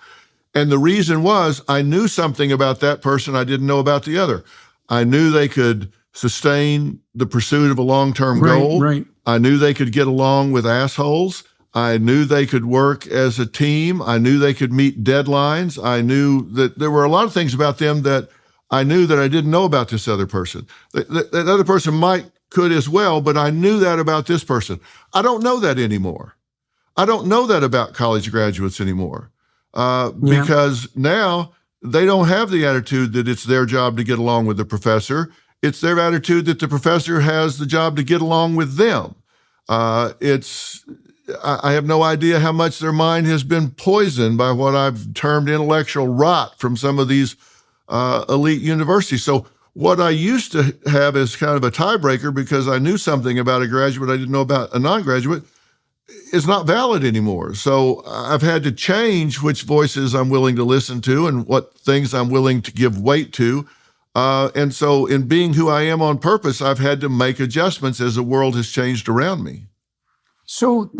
And the reason was I knew something about that person I didn't know about the other. I knew they could sustain the pursuit of a long-term goal. Right. I knew they could get along with assholes. I knew they could work as a team. I knew they could meet deadlines. I knew that there were a lot of things about them that I knew that I didn't know about this other person. That other person could as well, but I knew that about this person. I don't know that anymore. I don't know that about college graduates anymore because now they don't have the attitude that it's their job to get along with the professor. It's their attitude that the professor has the job to get along with them. I have no idea how much their mind has been poisoned by what I've termed intellectual rot from some of these elite universities. So what I used to have as kind of a tiebreaker because I knew something about a graduate I didn't know about a non-graduate is not valid anymore. So I've had to change which voices I'm willing to listen to and what things I'm willing to give weight to. And so in being who I am on purpose, I've had to make adjustments as the world has changed around me. So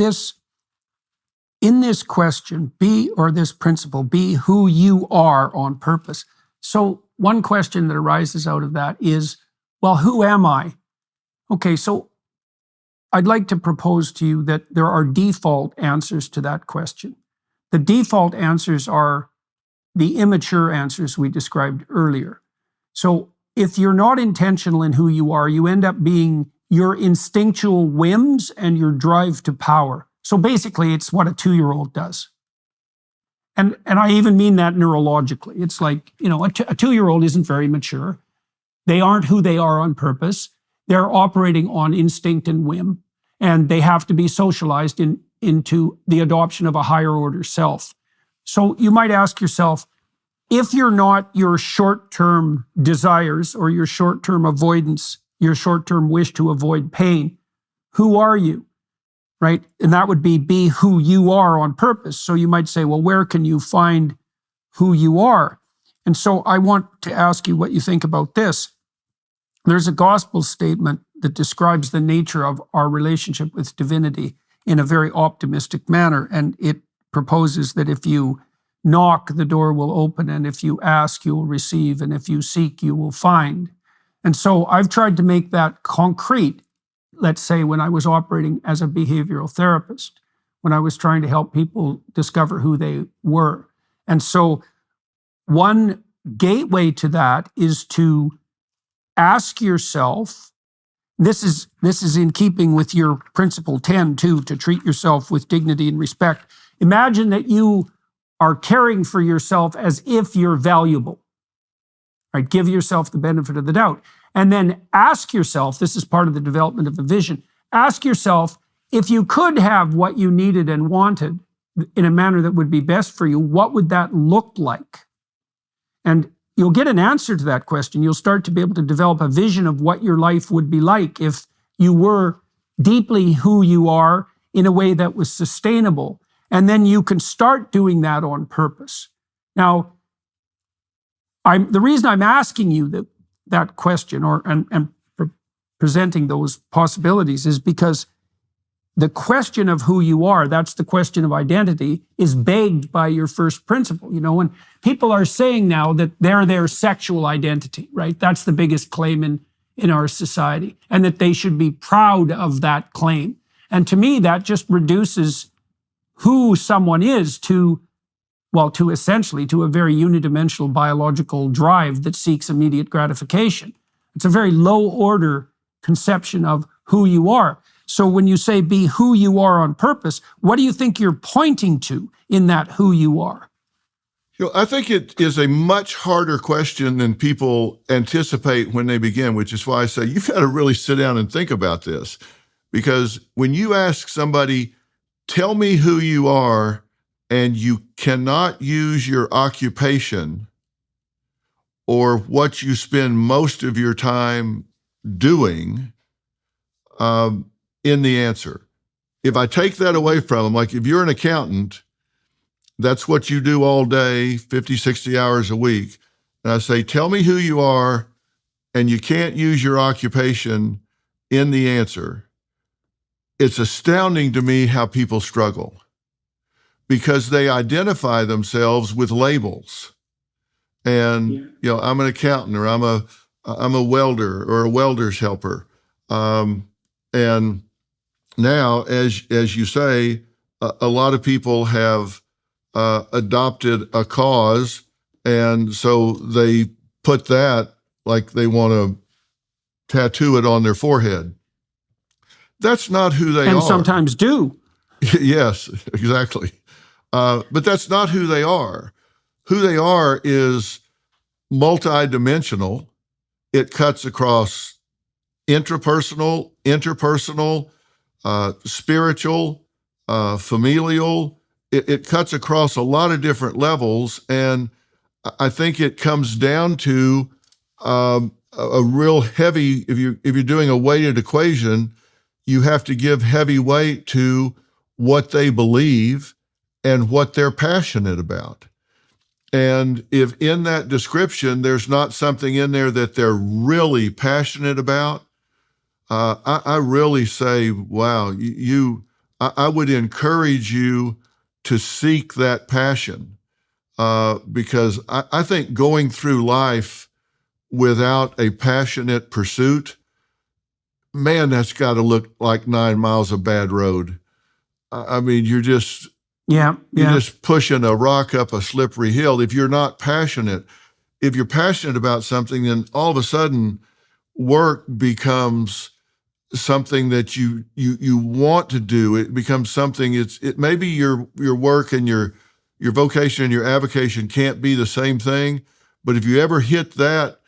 in this question, this principle, be who you are on purpose. So one question that arises out of that is, well, who am I? Okay, so I'd like to propose to you that there are default answers to that question. The default answers are the immature answers we described earlier. So if you're not intentional in who you are, you end up being your instinctual whims and your drive to power. So basically, it's what a 2-year-old does. And I even mean that neurologically. It's like, a 2-year-old isn't very mature. They aren't who they are on purpose. They're operating on instinct and whim, and they have to be socialized into the adoption of a higher order self. So you might ask yourself, if you're not your short-term desires or your short-term avoidance, your short-term wish to avoid pain, who are you? Right? And that would be who you are on purpose. So you might say, well, where can you find who you are? And so I want to ask you what you think about this. There's a gospel statement that describes the nature of our relationship with divinity in a very optimistic manner. And it proposes that if you knock, the door will open, and if you ask, you will receive, and if you seek, you will find. And so I've tried to make that concrete. Let's say when I was operating as a behavioral therapist, when I was trying to help people discover who they were. And so one gateway to that is to ask yourself, this is in keeping with your principle 10 too, to treat yourself with dignity and respect. Imagine that you are caring for yourself as if you're valuable, right? Give yourself the benefit of the doubt. And then ask yourself, this is part of the development of the vision, ask yourself, if you could have what you needed and wanted in a manner that would be best for you, what would that look like? And you'll get an answer to that question. You'll start to be able to develop a vision of what your life would be like if you were deeply who you are in a way that was sustainable. And then you can start doing that on purpose. Now, the reason I'm asking you that question and presenting those possibilities is because the question of who you are, that's the question of identity, is begged by your first principle. You know, when people are saying now that they're their sexual identity, right? That's the biggest claim in our society, and that they should be proud of that claim. And to me, that just reduces who someone is to essentially to a very unidimensional biological drive that seeks immediate gratification. It's a very low order conception of who you are. So when you say be who you are on purpose, what do you think you're pointing to in that who you are? You know, I think it is a much harder question than people anticipate when they begin, which is why I say you've got to really sit down and think about this. Because when you ask somebody, tell me who you are, and you cannot use your occupation or what you spend most of your time doing in the answer. If I take that away from them, like if you're an accountant, that's what you do all day, 50, 60 hours a week. And I say, tell me who you are, and you can't use your occupation in the answer. It's astounding to me how people struggle because they identify themselves with labels. And, you know, I'm an accountant, or I'm a welder, or a welder's helper. And now, as you say, a lot of people have adopted a cause, and so they put that like they want to tattoo it on their forehead. That's not who they are. And sometimes do. Yes, exactly. But that's not who they are. Who they are is multidimensional. It cuts across intrapersonal, interpersonal, spiritual, familial. It cuts across a lot of different levels, and I think it comes down to a real heavy. If you're doing a weighted equation, you have to give heavy weight to what they believe and what they're passionate about. And if in that description there's not something in there that they're really passionate about, I really say, wow, I would encourage you to seek that passion, because I think going through life without a passionate pursuit, man, that's got to look like 9 miles of bad road. I mean, you're just pushing a rock up a slippery hill. If you're not passionate, if you're passionate about something, then all of a sudden work becomes something that you want to do. It becomes something. It maybe your work and your vocation and your avocation can't be the same thing, but if you ever hit that,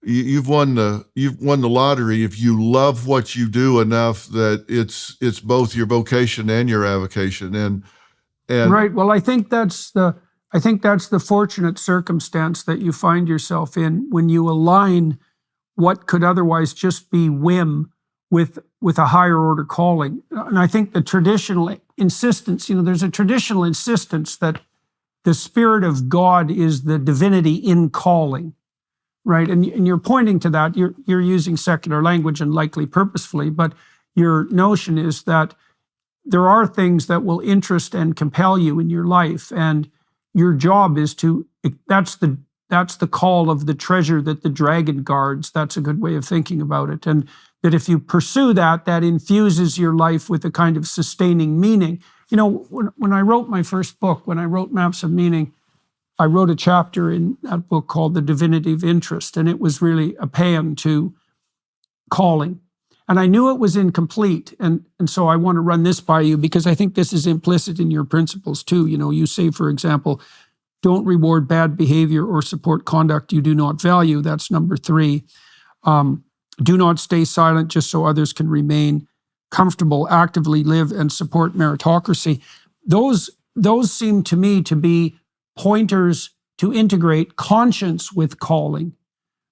you've won the lottery. If you love what you do enough that it's both your vocation and your avocation. And right. Well, I think that's the fortunate circumstance that you find yourself in when you align what could otherwise just be whim with a higher order calling. And I think the traditional insistence, there's a traditional insistence that the Spirit of God is the divinity in calling, right? And you're pointing to that. You're using secular language, and likely purposefully, but your notion is that there are things that will interest and compel you in your life, and your job is that's the call of the treasure that the dragon guards. That's a good way of thinking about it. And that if you pursue that infuses your life with a kind of sustaining meaning. When I wrote my first book, when I wrote Maps of Meaning, I wrote a chapter in that book called The Divinity of Interest, and it was really a paean to calling. And I knew it was incomplete, and so I want to run this by you because I think this is implicit in your principles too. You say, for example, don't reward bad behavior or support conduct you do not value. That's number 3. Do not stay silent just so others can remain comfortable. Actively live and support meritocracy. Those seem to me to be pointers to integrate conscience with calling,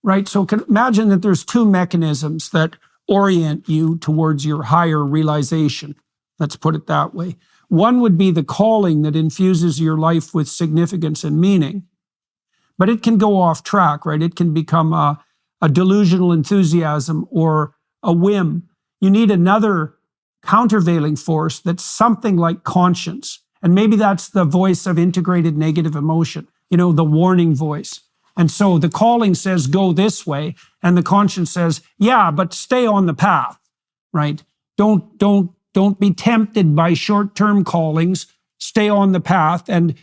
right? So imagine that there's two mechanisms that orient you towards your higher realization. Let's put it that way. One would be the calling that infuses your life with significance and meaning, but it can go off track, right? It can become a delusional enthusiasm or a whim. You need another countervailing force that's something like conscience. And maybe that's the voice of integrated negative emotion, the warning voice. And so the calling says, go this way. And the conscience says, yeah, but stay on the path, right? Don't be tempted by short-term callings. Stay on the path and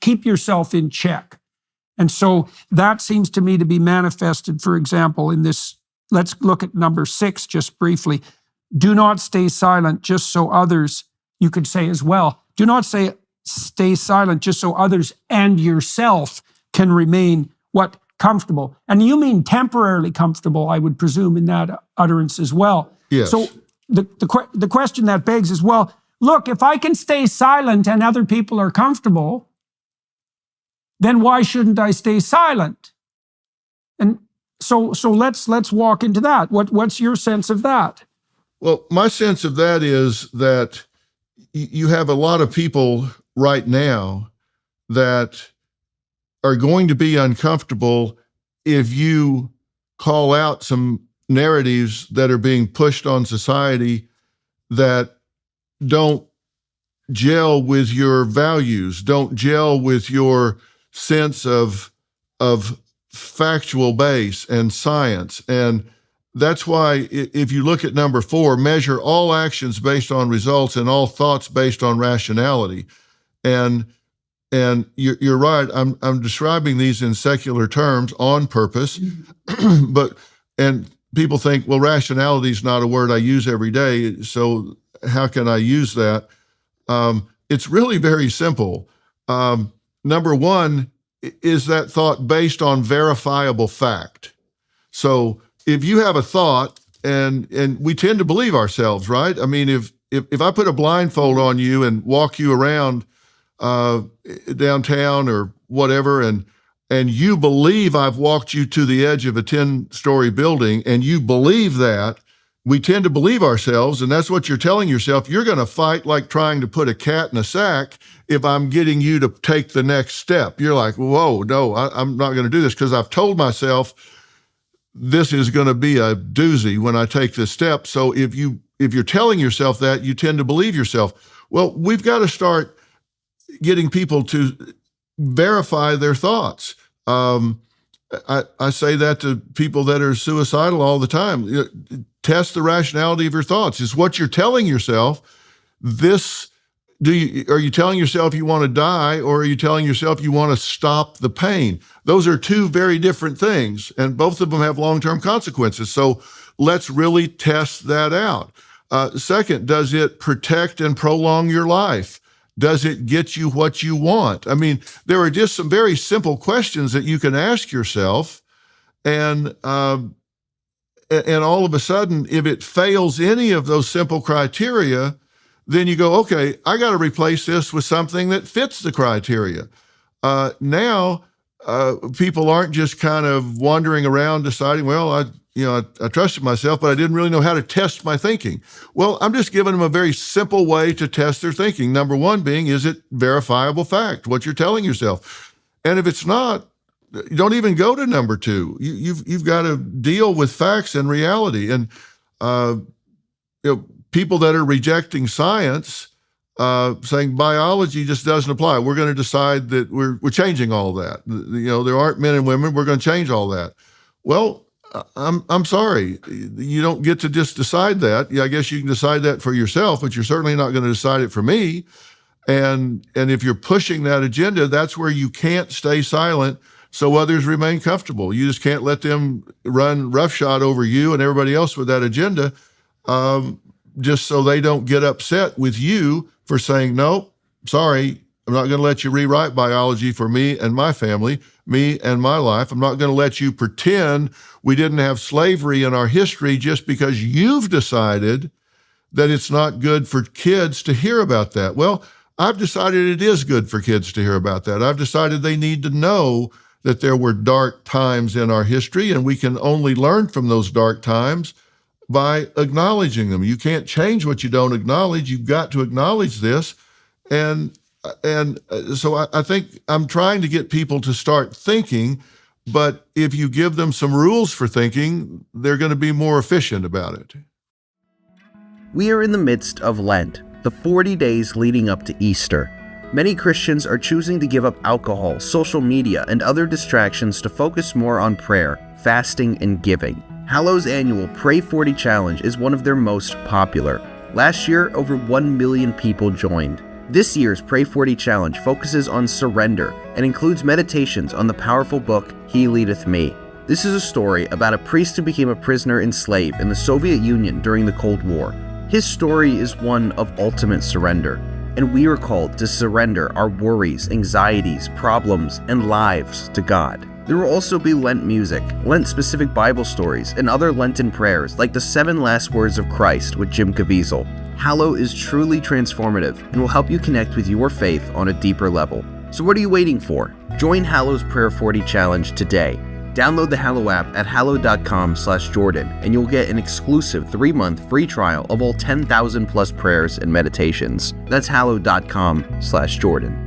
keep yourself in check. And so that seems to me to be manifested, for example, in this. Let's look at number 6 just briefly. Do not stay silent just so others, you could say as well, do not stay silent just so others and yourself can remain comfortable. And you mean temporarily comfortable, I would presume, in that utterance as well. Yes. So the question that begs is, well, look, if I can stay silent and other people are comfortable, then why shouldn't I stay silent? And so let's walk into that. What's your sense of that? Well, my sense of that is that you have a lot of people right now that are going to be uncomfortable if you call out some narratives that are being pushed on society that don't gel with your values, don't gel with your sense of factual base and science. And that's why if you look at number 4, measure all actions based on results and all thoughts based on rationality. And you're right. I'm describing these in secular terms on purpose, and people think, well, rationality is not a word I use every day, so how can I use that? It's really very simple. Number 1 is that thought based on verifiable fact. So if you have a thought, and we tend to believe ourselves, right? I mean, if I put a blindfold on you and walk you around downtown or whatever, and you believe I've walked you to the edge of a 10-story building, and you believe that, we tend to believe ourselves, and that's what you're telling yourself. You're going to fight like trying to put a cat in a sack if I'm getting you to take the next step. You're like, whoa, no, I'm not going to do this because I've told myself this is going to be a doozy when I take this step. So if you're telling yourself that, you tend to believe yourself. Well, we've got to start getting people to verify their thoughts. I say that to people that are suicidal all the time. Test the rationality of your thoughts. Is what you're telling yourself are you telling yourself you want to die, or are you telling yourself you want to stop the pain? Those are two very different things, and both of them have long-term consequences. So let's really test that out. Second, does it protect and prolong your life? Does it get you what you want? I mean, there are just some very simple questions that you can ask yourself, and all of a sudden, if it fails any of those simple criteria, then you go, okay, I got to replace this with something that fits the criteria. Now, people aren't just kind of wandering around deciding, well, I trusted myself, but I didn't really know how to test my thinking. Well, I'm just giving them a very simple way to test their thinking. Number 1 being, is it verifiable fact, what you're telling yourself? And if it's not, you don't even go to number 2. You've got to deal with facts and reality. And people that are rejecting science, saying biology just doesn't apply. We're going to decide that we're changing all that. There aren't men and women. We're going to change all that. Well, I'm sorry. You don't get to just decide that. Yeah, I guess you can decide that for yourself, but you're certainly not going to decide it for me. And if you're pushing that agenda, that's where you can't stay silent so others remain comfortable. You just can't let them run roughshod over you and everybody else with that agenda, just so they don't get upset with you for saying, no, sorry, I'm not going to let you rewrite biology for me and my family, me and my life. I'm not going to let you pretend we didn't have slavery in our history just because you've decided that it's not good for kids to hear about that. Well, I've decided it is good for kids to hear about that. I've decided they need to know that there were dark times in our history, and we can only learn from those dark times by acknowledging them. You can't change what you don't acknowledge. You've got to acknowledge this. So I think I'm trying to get people to start thinking, but if you give them some rules for thinking, they're going to be more efficient about it. We are in the midst of Lent, the 40 days leading up to Easter. Many Christians are choosing to give up alcohol, social media, and other distractions to focus more on prayer, fasting, and giving. Hallow's annual Pray 40 Challenge is one of their most popular. Last year, over 1 million people joined. This year's Pray 40 Challenge focuses on surrender and includes meditations on the powerful book, He Leadeth Me. This is a story about a priest who became a prisoner enslaved in the Soviet Union during the Cold War. His story is one of ultimate surrender, and we are called to surrender our worries, anxieties, problems, and lives to God. There will also be Lent music, Lent-specific Bible stories, and other Lenten prayers like the 7 Last Words of Christ with Jim Caviezel. Hallow is truly transformative and will help you connect with your faith on a deeper level. So what are you waiting for? Join Hallow's Prayer 40 Challenge today. Download the Hallow app at hallow.com/Jordan and you'll get an exclusive 3-month free trial of all 10,000 plus prayers and meditations. That's hallow.com/Jordan.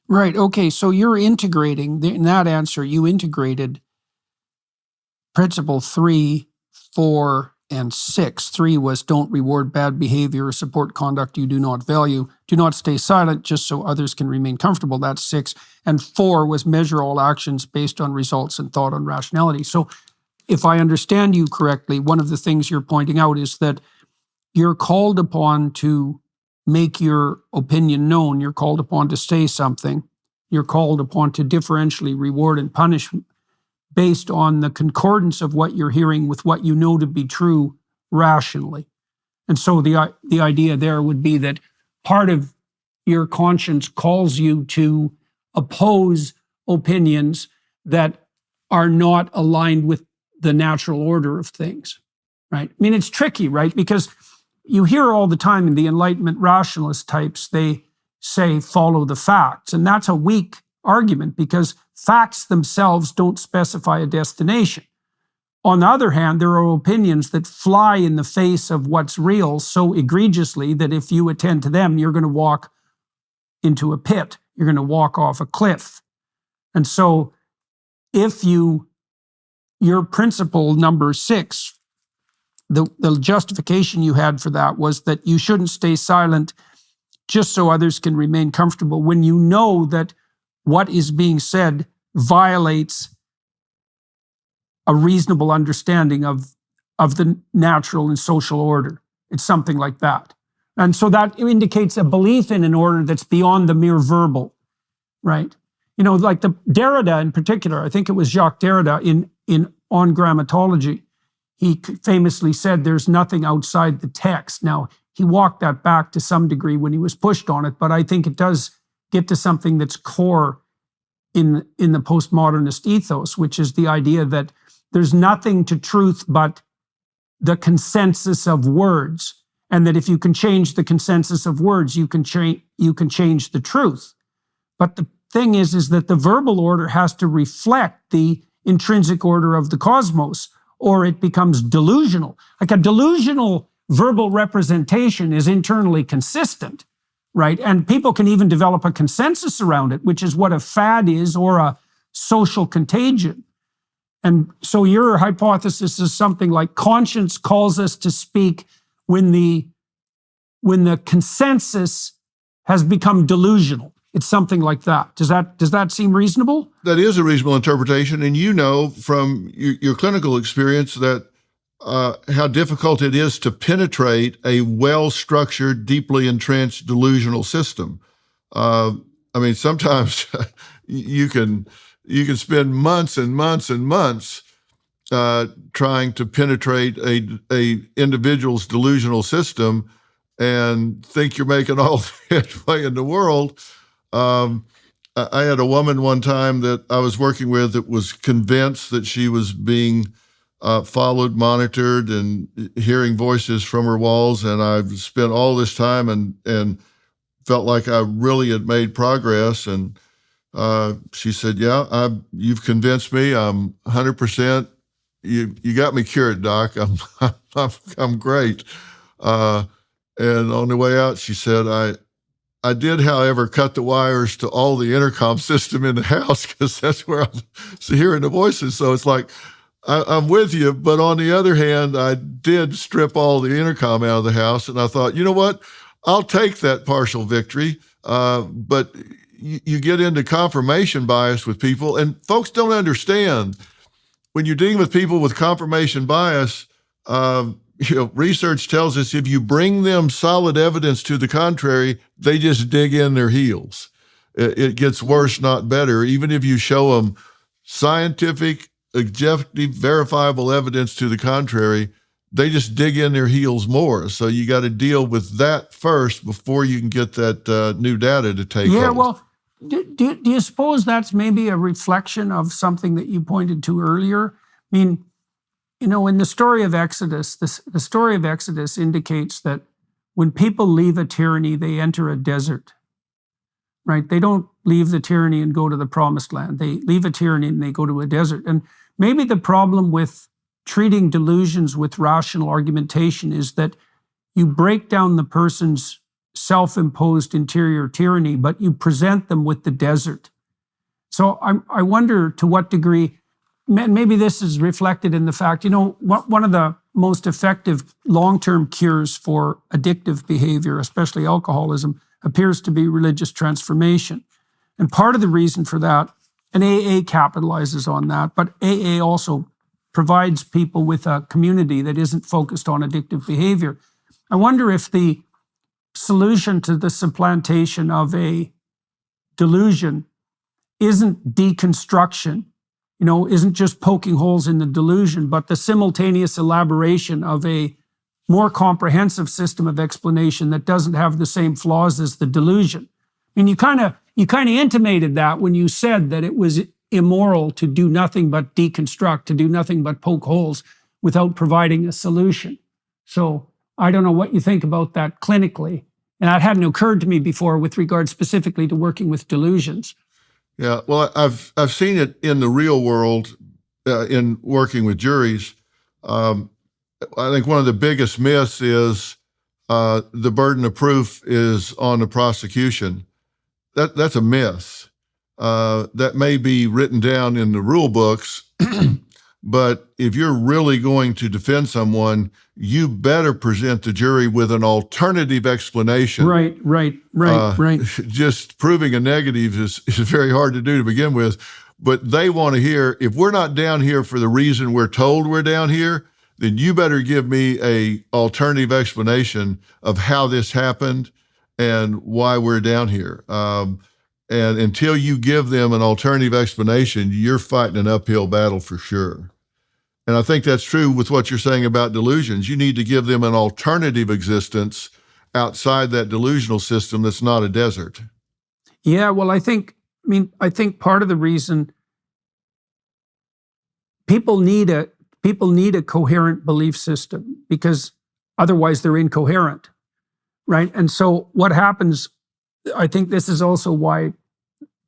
Right. Okay. So you're integrating, in that answer, you integrated principle 3, 4, and 6. 3 was don't reward bad behavior or support conduct you do not value. Do not stay silent just so others can remain comfortable. That's 6. And 4 was measure all actions based on results and thought on rationality. So if I understand you correctly, one of the things you're pointing out is that you're called upon to make your opinion known. You're called upon to say something. You're called upon to differentially reward and punish based on the concordance of what you're hearing with what you know to be true rationally. And so the idea there would be that part of your conscience calls you to oppose opinions that are not aligned with the natural order of things, right? I mean, it's tricky, right? Because you hear all the time in the Enlightenment rationalist types, they say, follow the facts. And that's a weak argument because facts themselves don't specify a destination. On the other hand, there are opinions that fly in the face of what's real so egregiously that if you attend to them, you're going to walk into a pit. You're going to walk off a cliff. And so if your principle number 6, the justification you had for that was that you shouldn't stay silent just so others can remain comfortable when you know that what is being said violates a reasonable understanding of the natural and social order. It's something like that. And so that indicates a belief in an order that's beyond the mere verbal, right? You know, like the Derrida in particular, I think it was Jacques Derrida in On Grammatology, he famously said there's nothing outside the text. Now, he walked that back to some degree when he was pushed on it, but I think it does get to something that's core in the postmodernist ethos, which is the idea that there's nothing to truth but the consensus of words, and that if you can change the consensus of words, you can change the truth. But the thing is that the verbal order has to reflect the intrinsic order of the cosmos, or it becomes delusional. Like a delusional verbal representation is internally consistent, right? And people can even develop a consensus around it, which is what a fad is or a social contagion. And so your hypothesis is something like conscience calls us to speak when the consensus has become delusional. It's something like that. Does that seem reasonable? That is a reasonable interpretation. And you know from your clinical experience that how difficult it is to penetrate a well-structured, deeply entrenched delusional system. I mean, sometimes you can spend months and months and months trying to penetrate a individual's delusional system and think you're making all the headway in the world. I had a woman one time that I was working with that was convinced that she was being followed, monitored, and hearing voices from her walls. And I've spent all this time and felt like I really had made progress. And she said, "Yeah, you've convinced me. I'm 100%. You got me cured, Doc. I'm great." And on the way out, she said, I did, however, cut the wires to all the intercom system in the house because that's where I'm hearing the voices. So it's like, I'm with you. But on the other hand, I did strip all the intercom out of the house. And I thought, you know what? I'll take that partial victory. But you get into confirmation bias with people, and folks don't understand when you're dealing with people with confirmation bias. Research tells us if you bring them solid evidence to the contrary, they just dig in their heels. It gets worse, not better. Even if you show them scientific, objective, verifiable evidence to the contrary, they just dig in their heels more. So you got to deal with that first before you can get that new data to take hold. Well, do you suppose that's maybe a reflection of something that you pointed to earlier? I mean, in the story of Exodus, the story of Exodus indicates that when people leave a tyranny, they enter a desert, right? They don't leave the tyranny and go to the promised land. They leave a tyranny and they go to a desert. And maybe the problem with treating delusions with rational argumentation is that you break down the person's self-imposed interior tyranny, but you present them with the desert. So I wonder to what degree, maybe this is reflected in the fact, one of the most effective long-term cures for addictive behavior, especially alcoholism, appears to be religious transformation. And part of the reason for that, and AA capitalizes on that, but AA also provides people with a community that isn't focused on addictive behavior. I wonder if the solution to the supplantation of a delusion isn't deconstruction, isn't just poking holes in the delusion, but the simultaneous elaboration of a more comprehensive system of explanation that doesn't have the same flaws as the delusion. I mean, you kind of intimated that when you said that it was immoral to do nothing but deconstruct, to do nothing but poke holes without providing a solution. So I don't know what you think about that clinically. And that hadn't occurred to me before with regard specifically to working with delusions. Yeah, well, I've seen it in the real world in working with juries. I think one of the biggest myths is the burden of proof is on the prosecution. That's a myth. That may be written down in the rule books, but if you're really going to defend someone, you better present the jury with an alternative explanation. Right. Just proving a negative is very hard to do to begin with, but they want to hear, if we're not down here for the reason we're told we're down here, then you better give me a alternative explanation of how this happened and why we're down here. And until you give them an alternative explanation, you're fighting an uphill battle for sure. And I think that's true with what you're saying about delusions. You need to give them an alternative existence outside that delusional system that's not a desert. Yeah, well, I think part of the reason people need a coherent belief system, because otherwise they're incoherent, right? And so what happens, I think this is also why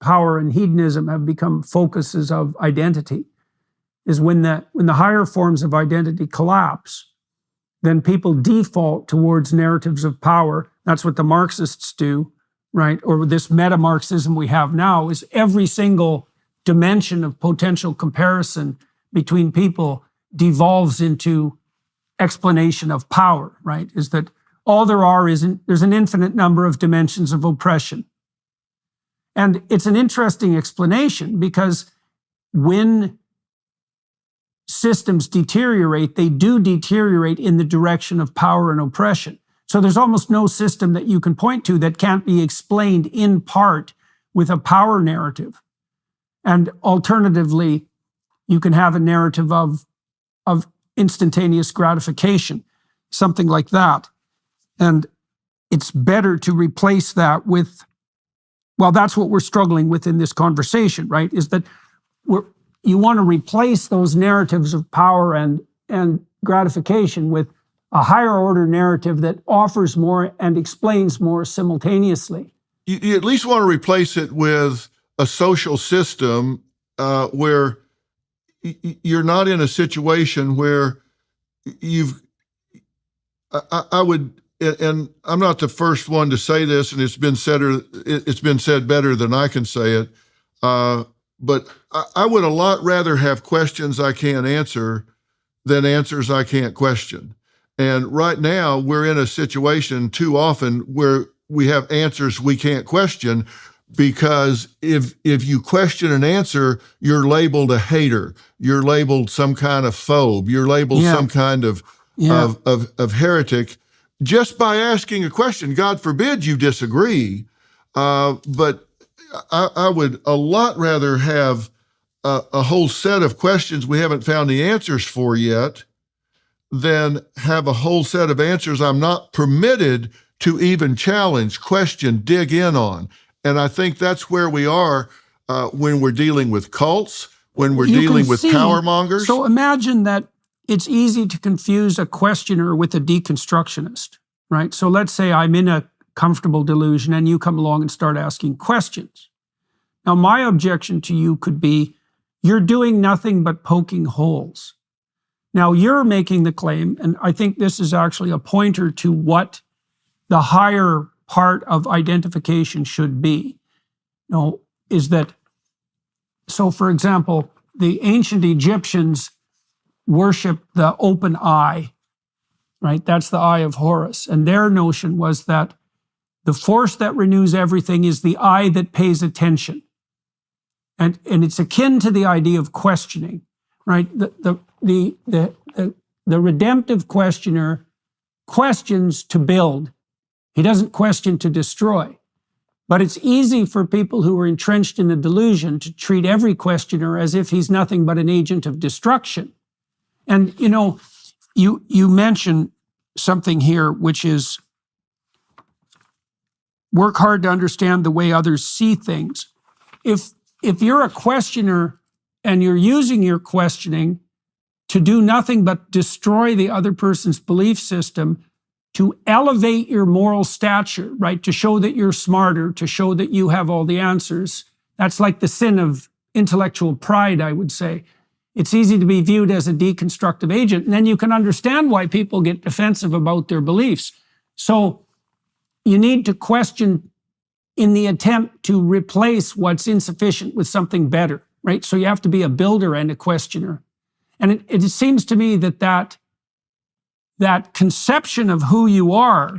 power and hedonism have become focuses of identity, is when the higher forms of identity collapse, then people default towards narratives of power. That's what the Marxists do, right? Or this meta-Marxism we have now is every single dimension of potential comparison between people devolves into explanation of power, right? Is that all there are there's an infinite number of dimensions of oppression. And it's an interesting explanation because when systems deteriorate, they do deteriorate in the direction of power and oppression. So there's almost no system that you can point to that can't be explained in part with a power narrative. And alternatively, you can have a narrative of instantaneous gratification, something like that. And it's better to replace that with, well, that's what we're struggling with in this conversation, right? Is that you want to replace those narratives of power and gratification with a higher order narrative that offers more and explains more simultaneously. You at least want to replace it with a social system where you're not in a situation where I would, and I'm not the first one to say this, and it's been said better than I can say it, but I would a lot rather have questions I can't answer than answers I can't question. And right now, we're in a situation too often where we have answers we can't question, because if you question an answer, you're labeled a hater, you're labeled some kind of phobe, you're labeled some kind of heretic just by asking a question. God forbid you disagree, but I would a lot rather have a whole set of questions we haven't found the answers for yet than have a whole set of answers I'm not permitted to even challenge, question, dig in on. And I think that's where we are when we're dealing with cults, when we're dealing with power mongers. So imagine that it's easy to confuse a questioner with a deconstructionist, right? So let's say I'm in a comfortable delusion and you come along and start asking questions. Now, my objection to you could be, you're doing nothing but poking holes. Now, you're making the claim, and I think this is actually a pointer to what the higher part of identification should be, is that, so for example, the ancient Egyptians worshiped the open eye, right? That's the eye of Horus. And their notion was that the force that renews everything is the eye that pays attention. And it's akin to the idea of questioning, right? The redemptive questioner questions to build. He doesn't question to destroy. But it's easy for people who are entrenched in a delusion to treat every questioner as if he's nothing but an agent of destruction. And, you mention something here, which is work hard to understand the way others see things. If you're a questioner and you're using your questioning to do nothing but destroy the other person's belief system, to elevate your moral stature, right? To show that you're smarter, to show that you have all the answers. That's like the sin of intellectual pride, I would say. It's easy to be viewed as a deconstructive agent, and then you can understand why people get defensive about their beliefs. So you need to question in the attempt to replace what's insufficient with something better, right? So you have to be a builder and a questioner. And it seems to me that conception of who you are,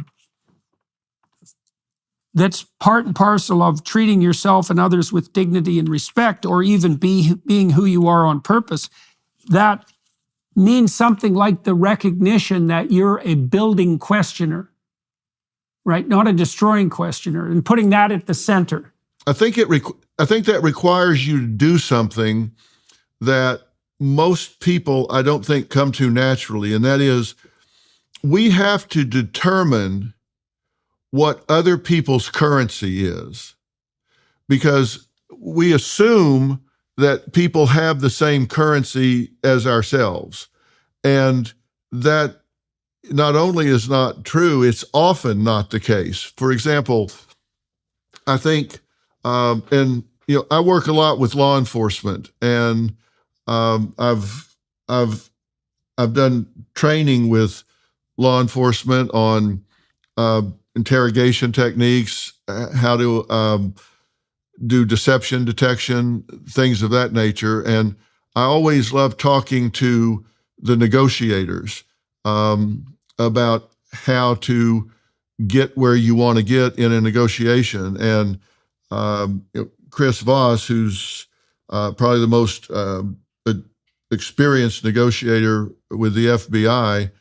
that's part and parcel of treating yourself and others with dignity and respect, or even being who you are on purpose, that means something like the recognition that you're a building questioner, right? Not a destroying questioner, and putting that at the center. I think that requires you to do something that most people, I don't think, come to naturally, and that is, we have to determine what other people's currency is, because we assume that people have the same currency as ourselves. And that not only is not true, it's often not the case. For example, I think, I work a lot with law enforcement, and I've done training with law enforcement on interrogation techniques, how to do deception detection, things of that nature. And I always love talking to the negotiators about how to get where you want to get in a negotiation. And Chris Voss, who's probably the most experienced negotiator with the FBI,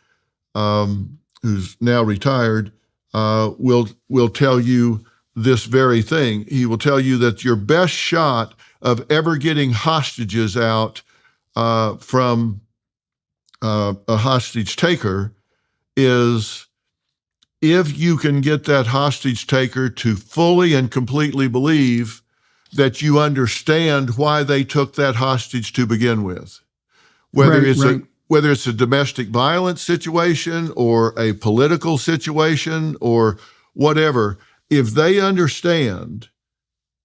who's now retired, will tell you this very thing. He will tell you that your best shot of ever getting hostages out from a hostage taker is if you can get that hostage taker to fully and completely believe that you understand why they took that hostage to begin with. Whether it's a domestic violence situation or a political situation or whatever, if they understand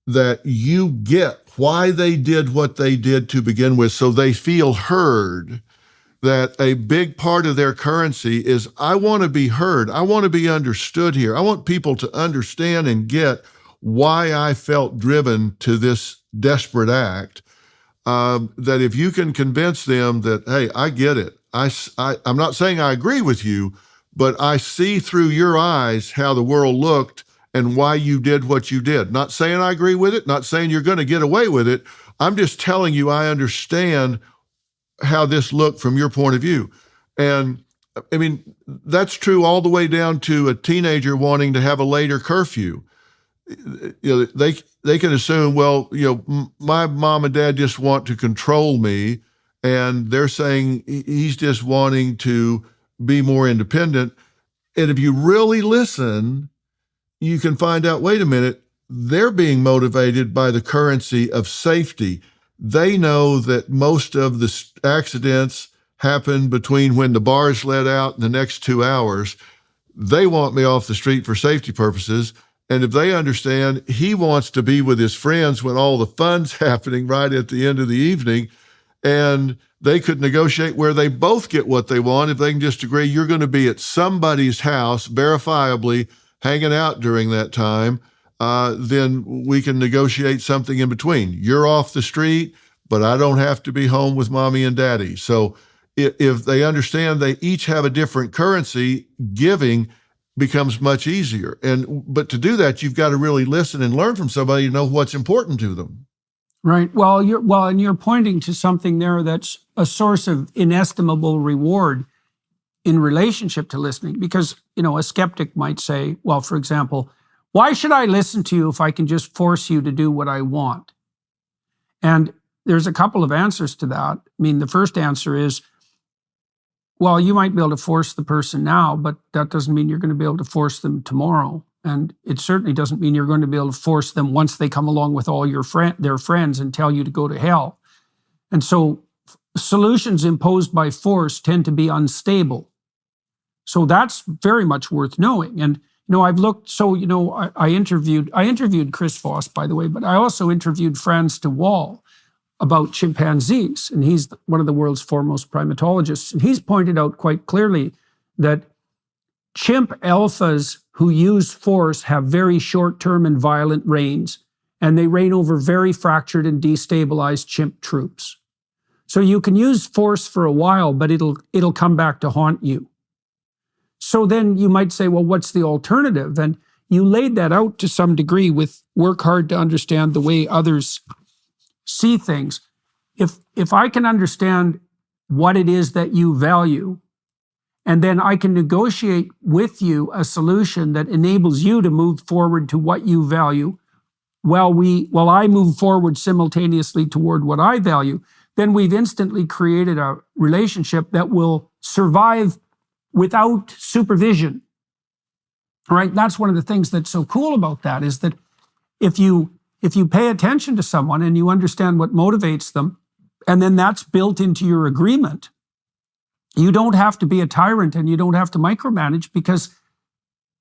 that you get why they did what they did to begin with, so they feel heard, that a big part of their currency is, I want to be heard. I want to be understood here. I want people to understand and get why I felt driven to this desperate act. That if you can convince them that, hey, I get it. I'm not saying I agree with you, but I see through your eyes how the world looked and why you did what you did. Not saying I agree with it, not saying you're going to get away with it. I'm just telling you I understand how this looked from your point of view. And I mean, that's true all the way down to a teenager wanting to have a later curfew. They can assume, well, my mom and dad just want to control me, and they're saying he's just wanting to be more independent. And if you really listen, you can find out, wait a minute, they're being motivated by the currency of safety. They know that most of the accidents happen between when the bars let out and the next 2 hours. They want me off the street for safety purposes. And if they understand he wants to be with his friends when all the fun's happening right at the end of the evening, and they could negotiate where they both get what they want if they can just agree you're going to be at somebody's house verifiably hanging out during that time, then we can negotiate something in between. You're off the street, but I don't have to be home with mommy and daddy. So if they understand they each have a different currency, giving becomes much easier. But to do that, you've got to really listen and learn from somebody to know what's important to them. Right. Well, you're pointing to something there that's a source of inestimable reward in relationship to listening. Because, a skeptic might say, well, for example, why should I listen to you if I can just force you to do what I want? And there's a couple of answers to that. I mean, the first answer is, well, you might be able to force the person now, but that doesn't mean you're going to be able to force them tomorrow. And it certainly doesn't mean you're going to be able to force them once they come along with all their friends and tell you to go to hell. And so solutions imposed by force tend to be unstable. So that's very much worth knowing. And, I've looked, I interviewed Chris Voss, by the way, but I also interviewed Frans de Waal about chimpanzees, and he's one of the world's foremost primatologists. And he's pointed out quite clearly that chimp alphas who use force have very short-term and violent reigns, and they reign over very fractured and destabilized chimp troops. So you can use force for a while, but it'll come back to haunt you. So then you might say, well, what's the alternative? And you laid that out to some degree with work hard to understand the way others see things. If I can understand what it is that you value, and then I can negotiate with you a solution that enables you to move forward to what you value, while I move forward simultaneously toward what I value, then we've instantly created a relationship that will survive without supervision. Right? That's one of the things that's so cool about that, is that if you pay attention to someone and you understand what motivates them, and then that's built into your agreement, you don't have to be a tyrant and you don't have to micromanage, because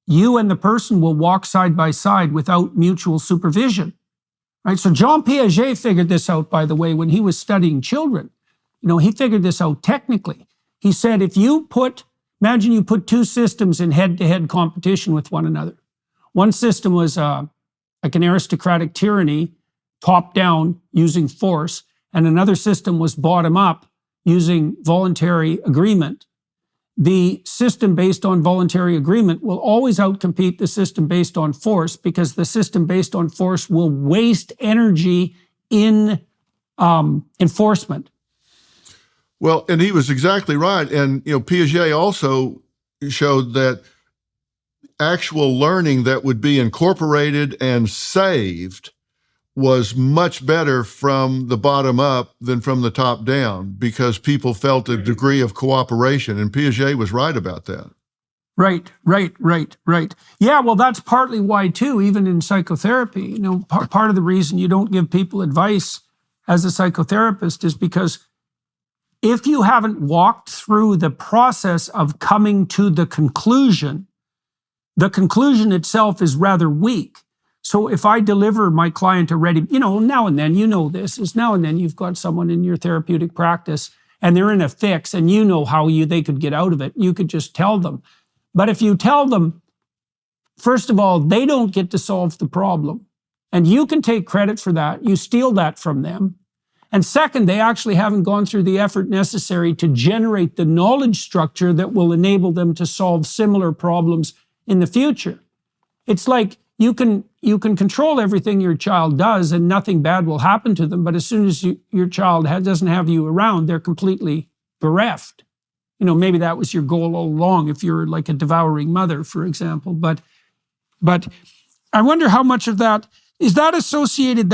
you and the person will walk side by side without mutual supervision. Right? So Jean Piaget figured this out, by the way, when he was studying children. He figured this out technically. He said, imagine you put two systems in head-to-head competition with one another. One system was like an aristocratic tyranny, top-down, using force, and another system was bottom-up, using voluntary agreement. The system based on voluntary agreement will always outcompete the system based on force, because the system based on force will waste energy in enforcement. Well, and he was exactly right. And, Piaget also showed that actual learning that would be incorporated and saved was much better from the bottom up than from the top down, because people felt a degree of cooperation. And Piaget was right about that. Right. Yeah, well, that's partly why too, even in psychotherapy, part of the reason you don't give people advice as a psychotherapist is because if you haven't walked through the process of coming to the conclusion itself is rather weak. So if I deliver my client already, now and then, is now and then you've got someone in your therapeutic practice and they're in a fix and how they could get out of it. You could just tell them. But if you tell them, first of all, they don't get to solve the problem. And you can take credit for that. You steal that from them. And second, they actually haven't gone through the effort necessary to generate the knowledge structure that will enable them to solve similar problems in the future. It's like you can control everything your child does and nothing bad will happen to them. But as soon as your child doesn't have you around, they're completely bereft. Maybe that was your goal all along if you're like a devouring mother, for example. But I wonder how much of that, is that associated,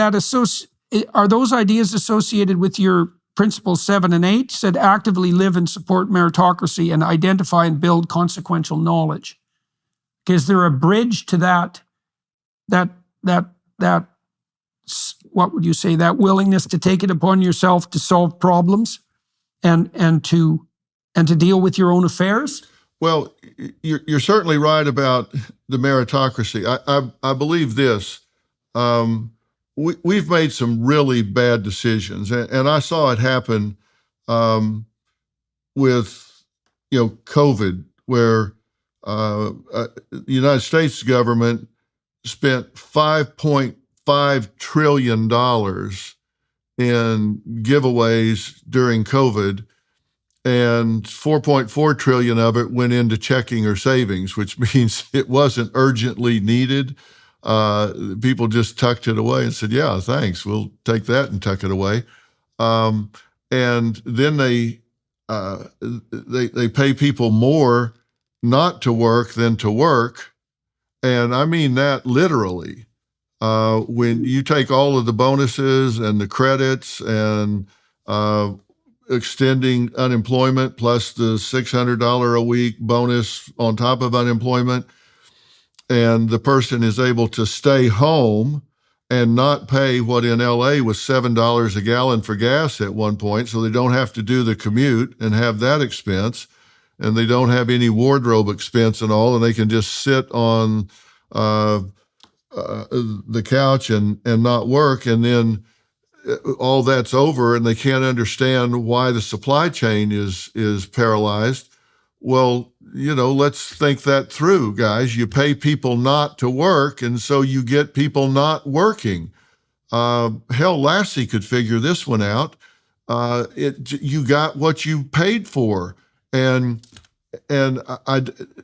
are those ideas associated with your principles 7 and 8? Said actively live and support meritocracy and identify and build consequential knowledge. Is there a bridge to that, what would you say, that willingness to take it upon yourself to solve problems and to deal with your own affairs? Well, you're certainly right about the meritocracy. I believe this. We've made some really bad decisions, and I saw it happen with COVID, where the United States government spent $5.5 trillion in giveaways during COVID, and 4.4 trillion of it went into checking or savings, which means it wasn't urgently needed. People just tucked it away and said, yeah, thanks, we'll take that and tuck it away. And then they pay people more not to work than to work. And I mean that literally. When you take all of the bonuses and the credits and extending unemployment plus the $600 a week bonus on top of unemployment, and the person is able to stay home and not pay what in LA was $7 a gallon for gas at one point, so they don't have to do the commute and have that expense, and they don't have any wardrobe expense and all, and they can just sit on the couch and not work, and then all that's over, and they can't understand why the supply chain is paralyzed. Well, let's think that through, guys. You pay people not to work, and so you get people not working. Hell, Lassie could figure this one out. You got what you paid for, and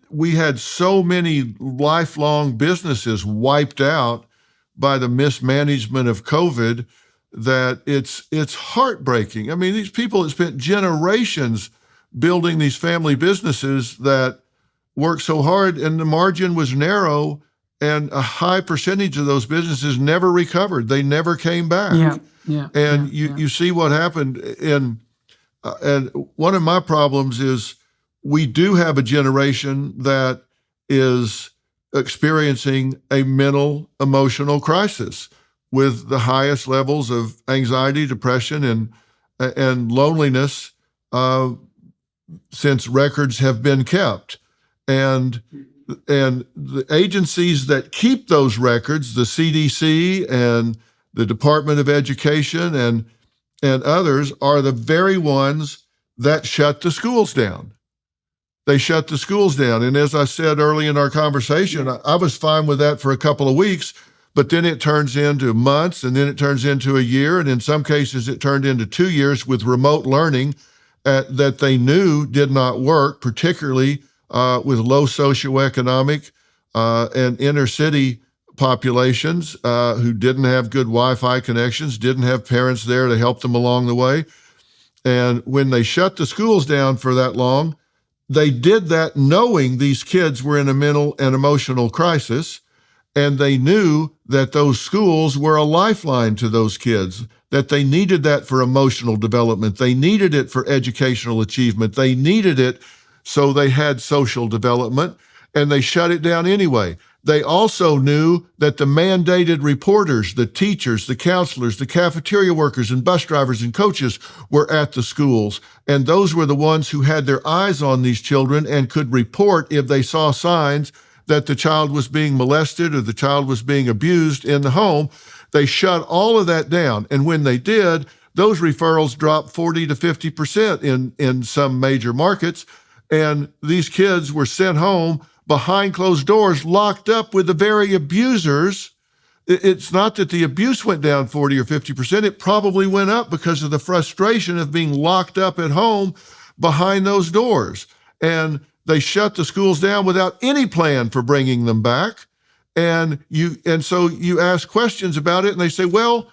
we had so many lifelong businesses wiped out by the mismanagement of COVID that it's heartbreaking. I mean, these people have spent generations building these family businesses that worked so hard, and the margin was narrow, and a high percentage of those businesses never recovered. They never came back. You see what happened. And one of my problems is we do have a generation that is experiencing a mental, emotional crisis with the highest levels of anxiety, depression, and loneliness since records have been kept. And the agencies that keep those records, the CDC and the Department of Education and others, are the very ones that shut the schools down. They shut the schools down. And as I said early in our conversation, I was fine with that for a couple of weeks, but then it turns into months, and then it turns into a year, and in some cases it turned into 2 years with remote learning that they knew did not work, particularly with low socioeconomic and inner city populations who didn't have good Wi-Fi connections, didn't have parents there to help them along the way. And when they shut the schools down for that long, they did that knowing these kids were in a mental and emotional crisis, and they knew that those schools were a lifeline to those kids, that they needed that for emotional development. They needed it for educational achievement. They needed it so they had social development. and they shut it down anyway. They also knew that the mandated reporters, the teachers, the counselors, the cafeteria workers, and bus drivers and coaches were at the schools. And those were the ones who had their eyes on these children and could report if they saw signs that the child was being molested or the child was being abused in the home. They shut all of that down. And when they did, those referrals dropped 40 to 50% in some major markets. And these kids were sent home behind closed doors, locked up with the very abusers. It's not that the abuse went down 40 or 50%. It probably went up because of the frustration of being locked up at home behind those doors. And they shut the schools down without any plan for bringing them back. And so you ask questions about it, and they say, well,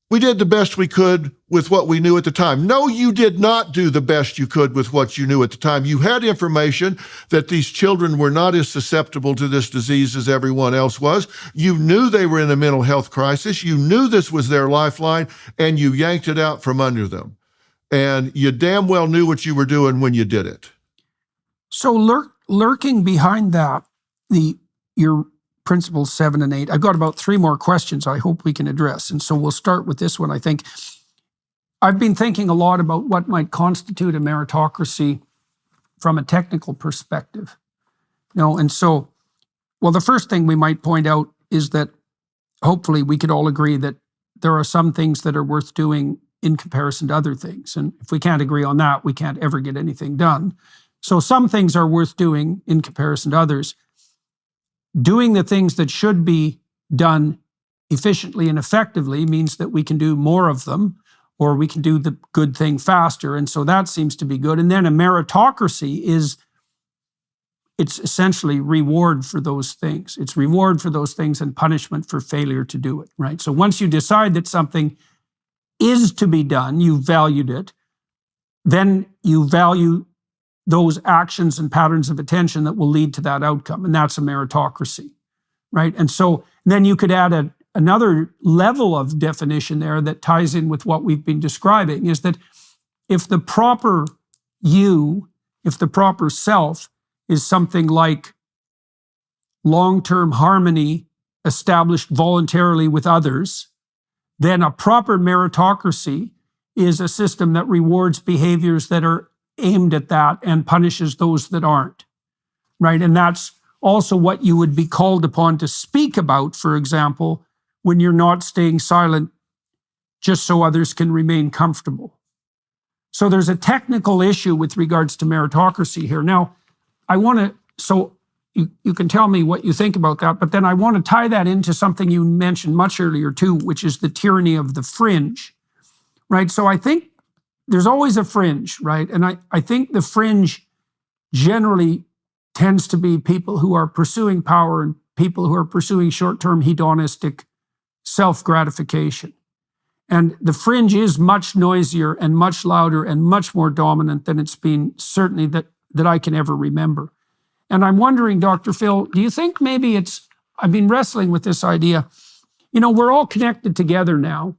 we did the best we could with what we knew at the time. No, you did not do the best you could with what you knew at the time. You had information that these children were not as susceptible to this disease as everyone else was. You knew they were in a mental health crisis. You knew this was their lifeline, and you yanked it out from under them. And you damn well knew what you were doing when you did it. So lurking behind that, your principles 7 and 8, I've got about 3 more questions I hope we can address. And so we'll start with this one. I think I've been thinking a lot about what might constitute a meritocracy from a technical perspective. And so, well, the first thing we might point out is that hopefully we could all agree that there are some things that are worth doing in comparison to other things. And if we can't agree on that, we can't ever get anything done. So some things are worth doing in comparison to others. Doing the things that should be done efficiently and effectively means that we can do more of them, or we can do the good thing faster. And so that seems to be good. And then a meritocracy it's essentially reward for those things. It's reward for those things and punishment for failure to do it, right? So once you decide that something is to be done, you valued it, then you value those actions and patterns of attention that will lead to that outcome. And that's a meritocracy, right? And so then you could add another level of definition there that ties in with what we've been describing, is that if the proper self is something like long-term harmony established voluntarily with others, then a proper meritocracy is a system that rewards behaviors that are aimed at that and punishes those that aren't, right? And that's also what you would be called upon to speak about, for example, when you're not staying silent just so others can remain comfortable. So there's a technical issue with regards to meritocracy here. Now, so you can tell me what you think about that, but then I want to tie that into something you mentioned much earlier too, which is the tyranny of the fringe, right? So I think there's always a fringe, right? And I think the fringe generally tends to be people who are pursuing power and people who are pursuing short-term hedonistic self-gratification. And the fringe is much noisier and much louder and much more dominant than it's been, certainly that I can ever remember. And I'm wondering, Dr. Phil, do you think maybe I've been wrestling with this idea, we're all connected together now,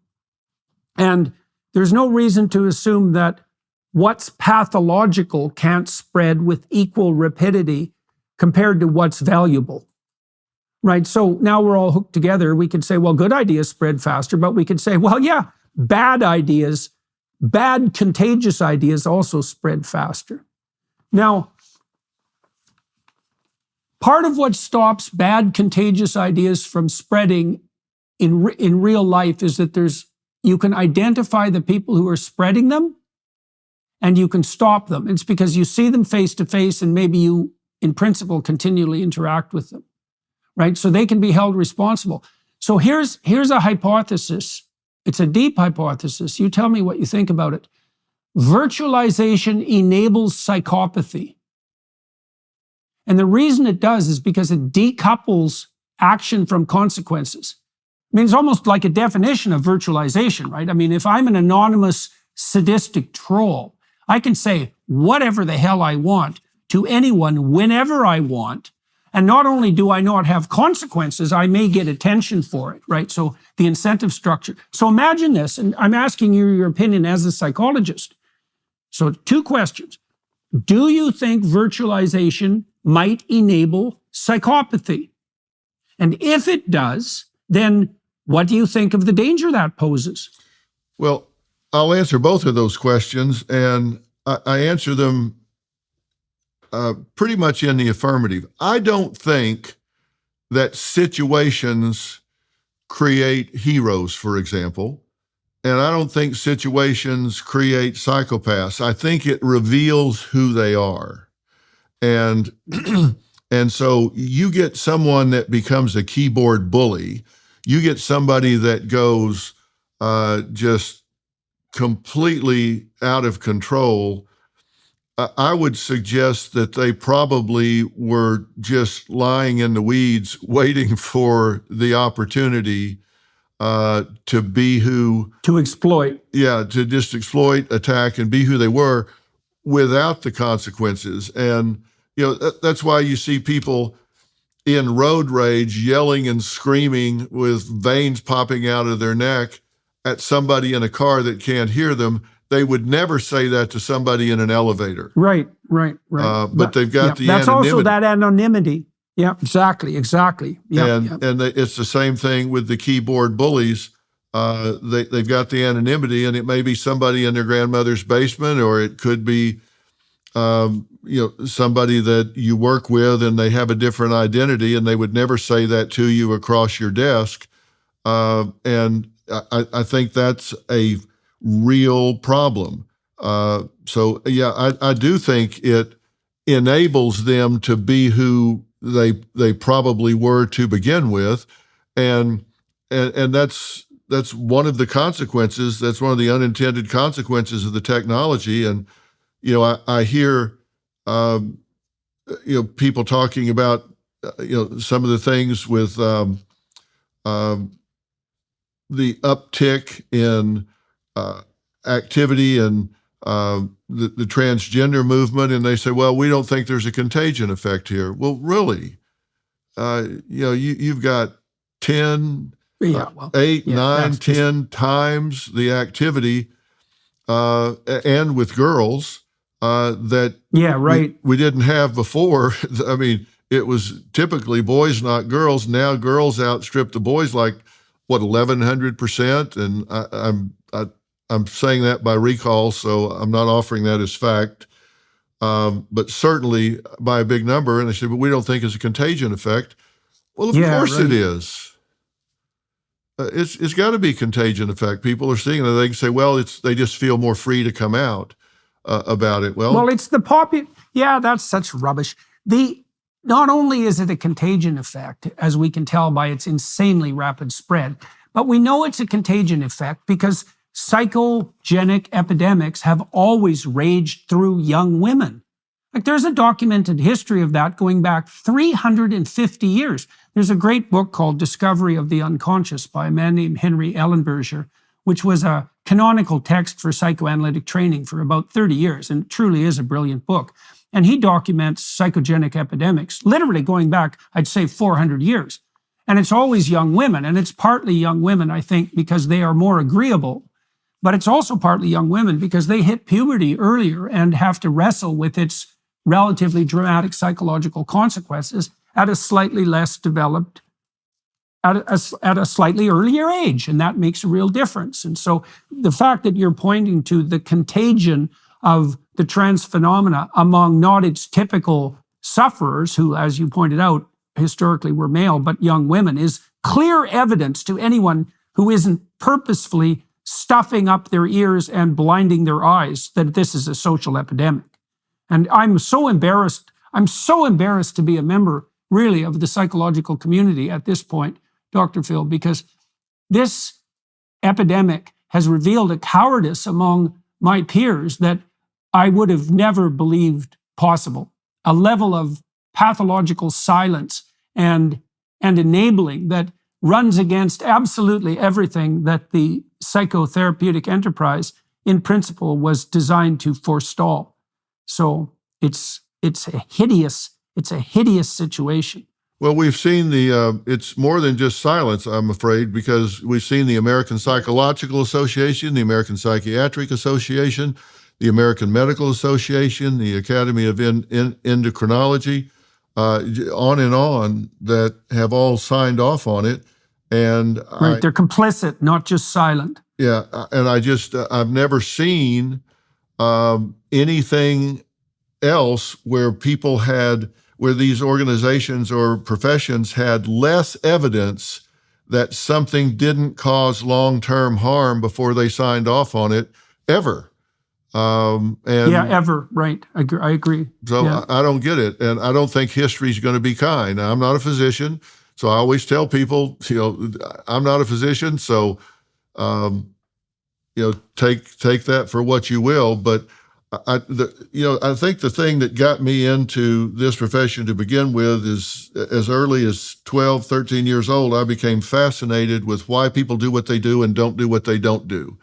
and there's no reason to assume that what's pathological can't spread with equal rapidity compared to what's valuable, right? So now we're all hooked together. We could say, well, good ideas spread faster, but we could say, well, yeah, bad contagious ideas also spread faster. Now, part of what stops bad contagious ideas from spreading in real life is that you can identify the people who are spreading them and you can stop them. It's because you see them face to face and maybe you, in principle, continually interact with them, right? So they can be held responsible. So here's a hypothesis. It's a deep hypothesis. You tell me what you think about it. Virtualization enables psychopathy. And the reason it does is because it decouples action from consequences. I mean, it's almost like a definition of virtualization, right? I mean, if I'm an anonymous sadistic troll, I can say whatever the hell I want to anyone whenever I want. And not only do I not have consequences, I may get attention for it, right? So the incentive structure. So imagine this, and I'm asking you your opinion as a psychologist. So 2 questions. Do you think virtualization might enable psychopathy? And if it does, then what do you think of the danger that poses? Well, I'll answer both of those questions, and I answer them pretty much in the affirmative. I don't think that situations create heroes, for example, and I don't think situations create psychopaths. I think it reveals who they are. And and so you get someone that becomes a keyboard bully, you get somebody that goes just completely out of control. I would suggest that they probably were just lying in the weeds, waiting for the opportunity to be who... To exploit. Yeah, to just exploit, attack, and be who they were without the consequences. And, that's why you see people in road rage yelling and screaming with veins popping out of their neck at somebody in a car that can't hear them. They would never say that to somebody in an elevator. Right. But they've got the that's anonymity. also that anonymity. Yeah, exactly. Yeah, and it's the same thing with the keyboard bullies. They've got the anonymity, and it may be somebody in their grandmother's basement, or it could be somebody that you work with and they have a different identity, and they would never say that to you across your desk. And I think that's a real problem. I do think it enables them to be who they probably were to begin with, and that's one of the consequences. That's one of the unintended consequences of the technology. And I hear people talking about some of the things with the uptick in activity and the transgender movement, and they say, well, we don't think there's a contagion effect here. Well, really? You've got 10, 8, 9, 10 times the activity, and with girls that we didn't have before. I mean, it was typically boys, not girls. Now girls outstrip the boys like 1,100%, and I'm saying that by recall, so I'm not offering that as fact, but certainly by a big number. And they said, but we don't think it's a contagion effect. Well, of course it is. It's got to be contagion effect. People are seeing it. They can say, well, they just feel more free to come out about it. Well, it's the that's such rubbish. Not only is it a contagion effect, as we can tell by its insanely rapid spread, but we know it's a contagion effect because psychogenic epidemics have always raged through young women. Like, there's a documented history of that going back 350 years. There's a great book called Discovery of the Unconscious by a man named Henry Ellenberger, which was a canonical text for psychoanalytic training for about 30 years, and it truly is a brilliant book. And he documents psychogenic epidemics, literally going back, I'd say, 400 years. And it's always young women, and it's partly young women, I think, because they are more agreeable. But it's also partly young women because they hit puberty earlier and have to wrestle with its relatively dramatic psychological consequences at a slightly less developed, at a slightly earlier age. And that makes a real difference. And so the fact that you're pointing to the contagion of the trans phenomena among not its typical sufferers, who, as you pointed out, historically were male, but young women, is clear evidence to anyone who isn't purposefully stuffing up their ears and blinding their eyes that this is a social epidemic. And I'm so embarrassed to be a member, really, of the psychological community at this point, Dr. Phil, because this epidemic has revealed a cowardice among my peers that I would have never believed possible. A level of pathological silence and enabling that runs against absolutely everything that the psychotherapeutic enterprise, in principle, was designed to forestall. So it's a hideous situation. Well, we've seen it's more than just silence, I'm afraid, because we've seen the American Psychological Association, the American Psychiatric Association, the American Medical Association, the Academy of Endocrinology, on and on, that have all signed off on it. And Right, they're complicit, not just silent. yeah, and I've never seen anything else where where these organizations or professions had less evidence that something didn't cause long-term harm before they signed off on it, ever. And Ever, right. I agree. so Yeah. I don't get it. And I don't think history's going to be kind. Now, I'm not a physician, so I always tell people, I'm not a physician, so, take that for what you will. But I think the thing that got me into this profession to begin with is, as early as 12, 13 years old, I became fascinated with why people do what they do and don't do what they don't do.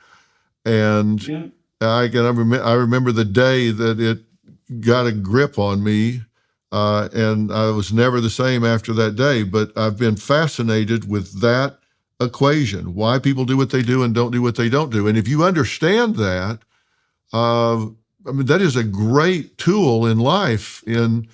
And I remember the day that it got a grip on me, and I was never the same after that day. But I've been fascinated with that equation: why people do what they do and don't do what they don't do. And if you understand that, that is a great tool in life in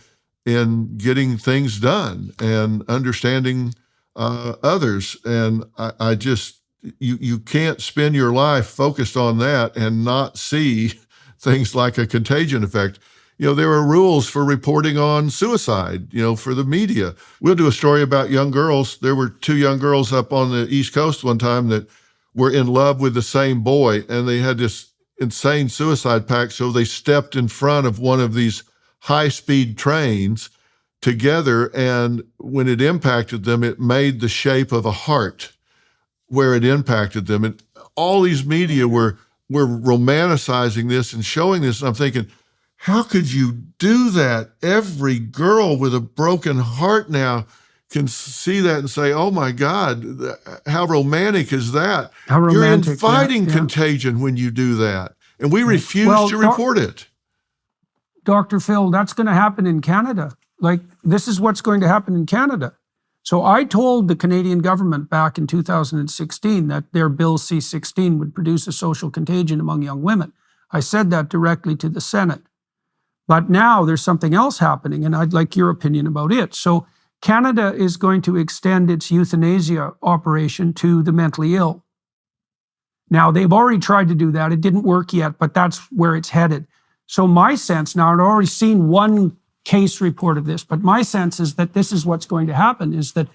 getting things done and understanding others. And I just, you can't spend your life focused on that and not see things like a contagion effect. There are rules for reporting on suicide, for the media. We'll do a story about young girls. There were 2 young girls up on the East Coast one time that were in love with the same boy, and they had this insane suicide pact. So they stepped in front of one of these high-speed trains together, and when it impacted them, it made the shape of a heart where it impacted them. And all these media were romanticizing this and showing this. And I'm thinking, how could you do that? Every girl with a broken heart now can see that and say, oh my God, how romantic is that? How romantic. You're inviting contagion when you do that. And we refuse to report it. Dr. Phil, that's going to happen in Canada. This is what's going to happen in Canada. So I told the Canadian government back in 2016 that their Bill C-16 would produce a social contagion among young women. I said that directly to the Senate. But now there's something else happening, and I'd like your opinion about it. So Canada is going to extend its euthanasia operation to the mentally ill. Now, they've already tried to do that. It didn't work yet, but that's where it's headed. So my sense, now I've already seen one case report of this, but my sense is that this is what's going to happen, is that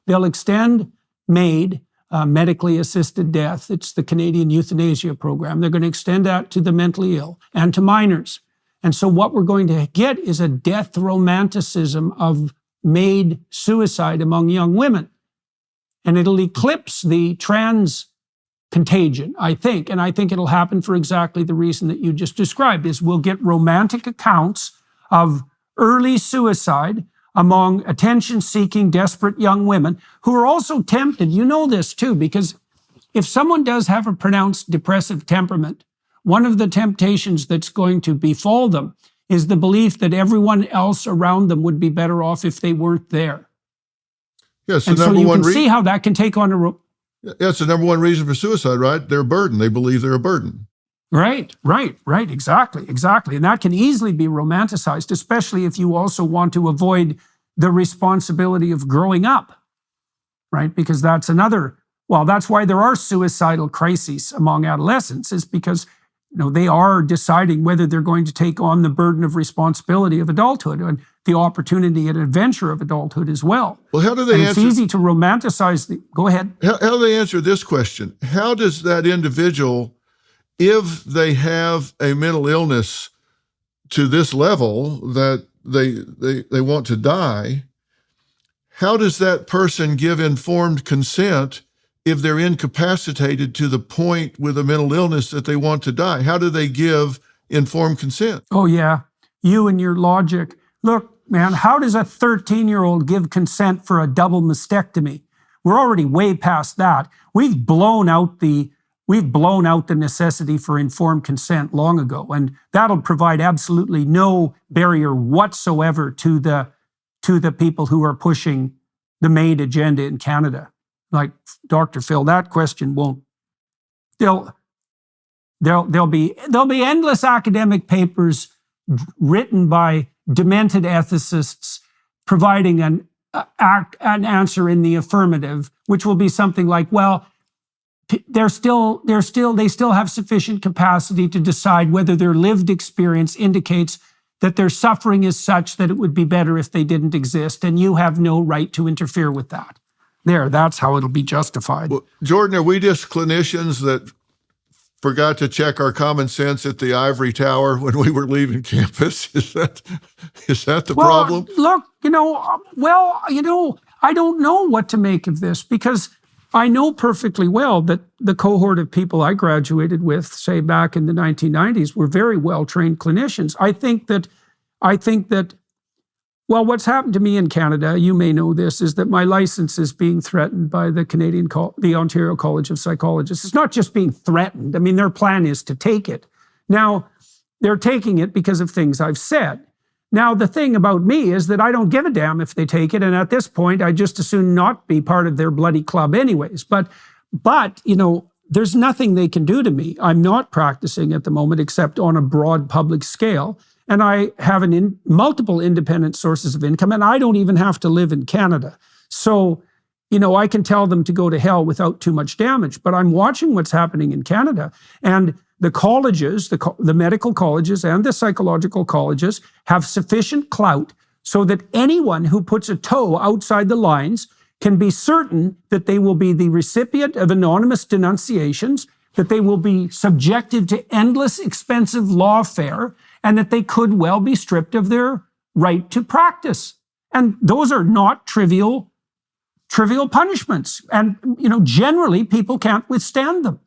they'll extend MAID, medically assisted death. It's the Canadian euthanasia program. They're going to extend that to the mentally ill and to minors. And so what we're going to get is a death romanticism of MAID suicide among young women. And it'll eclipse the trans contagion, I think. And I think it'll happen for exactly the reason that you just described, is we'll get romantic accounts of early suicide among attention-seeking, desperate young women who are also tempted. You know this too, because if someone does have a pronounced depressive temperament, one of the temptations that's going to befall them is the belief that everyone else around them would be better off if they weren't there. Yes, and so you can see how that can take on a... That's the number one reason for suicide, right? They're a burden. They believe they're a burden. Right. Exactly. And that can easily be romanticized, especially if you also want to avoid the responsibility of growing up, right? Because that's that's why there are suicidal crises among adolescents, is because they are deciding whether they're going to take on the burden of responsibility of adulthood and the opportunity and adventure of adulthood as well. Well, how do they answer? It's easy to romanticize Go ahead. How do they answer this question? How does that individual, if they have a mental illness to this level that they want to die, how does that person give informed consent if they're incapacitated to the point with a mental illness that they want to die? How do they give informed consent? Oh, yeah. You and your logic. Look, man, how does a 13-year-old give consent for a double mastectomy? We're already way past that. We've blown out the necessity for informed consent long ago, and that'll provide absolutely no barrier whatsoever to the people who are pushing the MAID agenda in Canada. Like Dr. Phil, that question won't. There'll be endless academic papers written by demented ethicists providing an answer in the affirmative, which will be something like, well, they still have sufficient capacity to decide whether their lived experience indicates that their suffering is such that it would be better if they didn't exist, and you have no right to interfere with that. That's how it'll be justified. Well, Jordan, are we just clinicians that forgot to check our common sense at the ivory tower when we were leaving campus? Is that the problem? Look, I don't know what to make of this, because I know perfectly well that the cohort of people I graduated with, say back in the 1990s, were very well-trained clinicians. I think that, well, what's happened to me in Canada, you may know this, is that my license is being threatened by the Ontario College of Psychologists. It's not just being threatened. I mean, their plan is to take it. Now, they're taking it because of things I've said. Now, the thing about me is that I don't give a damn if they take it, and at this point, I just as soon not be part of their bloody club anyways. But there's nothing they can do to me. I'm not practicing at the moment except on a broad public scale, and I have multiple independent sources of income, and I don't even have to live in Canada. So, I can tell them to go to hell without too much damage, but I'm watching what's happening in Canada, and the colleges, the medical colleges and the psychological colleges have sufficient clout so that anyone who puts a toe outside the lines can be certain that they will be the recipient of anonymous denunciations, that they will be subjected to endless expensive lawfare, and that they could well be stripped of their right to practice. And those are not trivial punishments. And, generally people can't withstand them.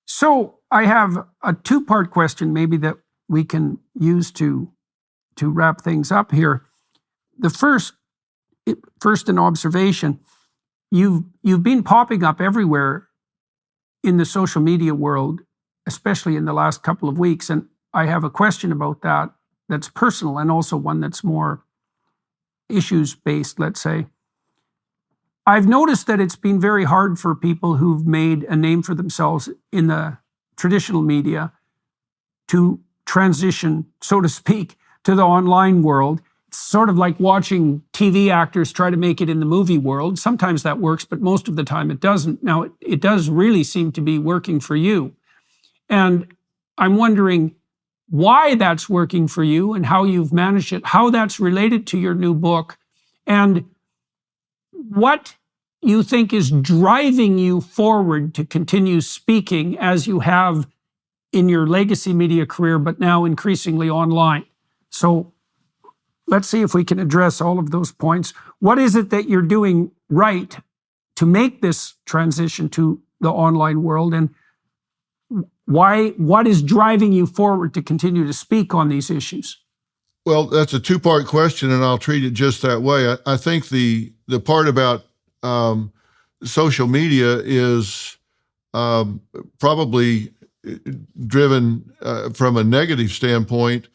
So I have a two-part question maybe that we can use to wrap things up here. The first an observation, you've been popping up everywhere in the social media world, especially in the last couple of weeks, and I have a question about that that's personal and also one that's more issues-based, let's say. I've noticed that it's been very hard for people who've made a name for themselves in the traditional media to transition, so to speak, to the online world. It's sort of like watching TV actors try to make it in the movie world. Sometimes that works, but most of the time it doesn't. Now, it does really seem to be working for you. And I'm wondering why that's working for you and how you've managed it, how that's related to your new book, and what you think is driving you forward to continue speaking as you have in your legacy media career, but now increasingly online. So let's see if we can address all of those points. What is it that you're doing right to make this transition to the online world, and what is driving you forward to continue to speak on these issues? Well, that's a two-part question, and I'll treat it just that way. I think the part about social media is probably driven from a negative standpoint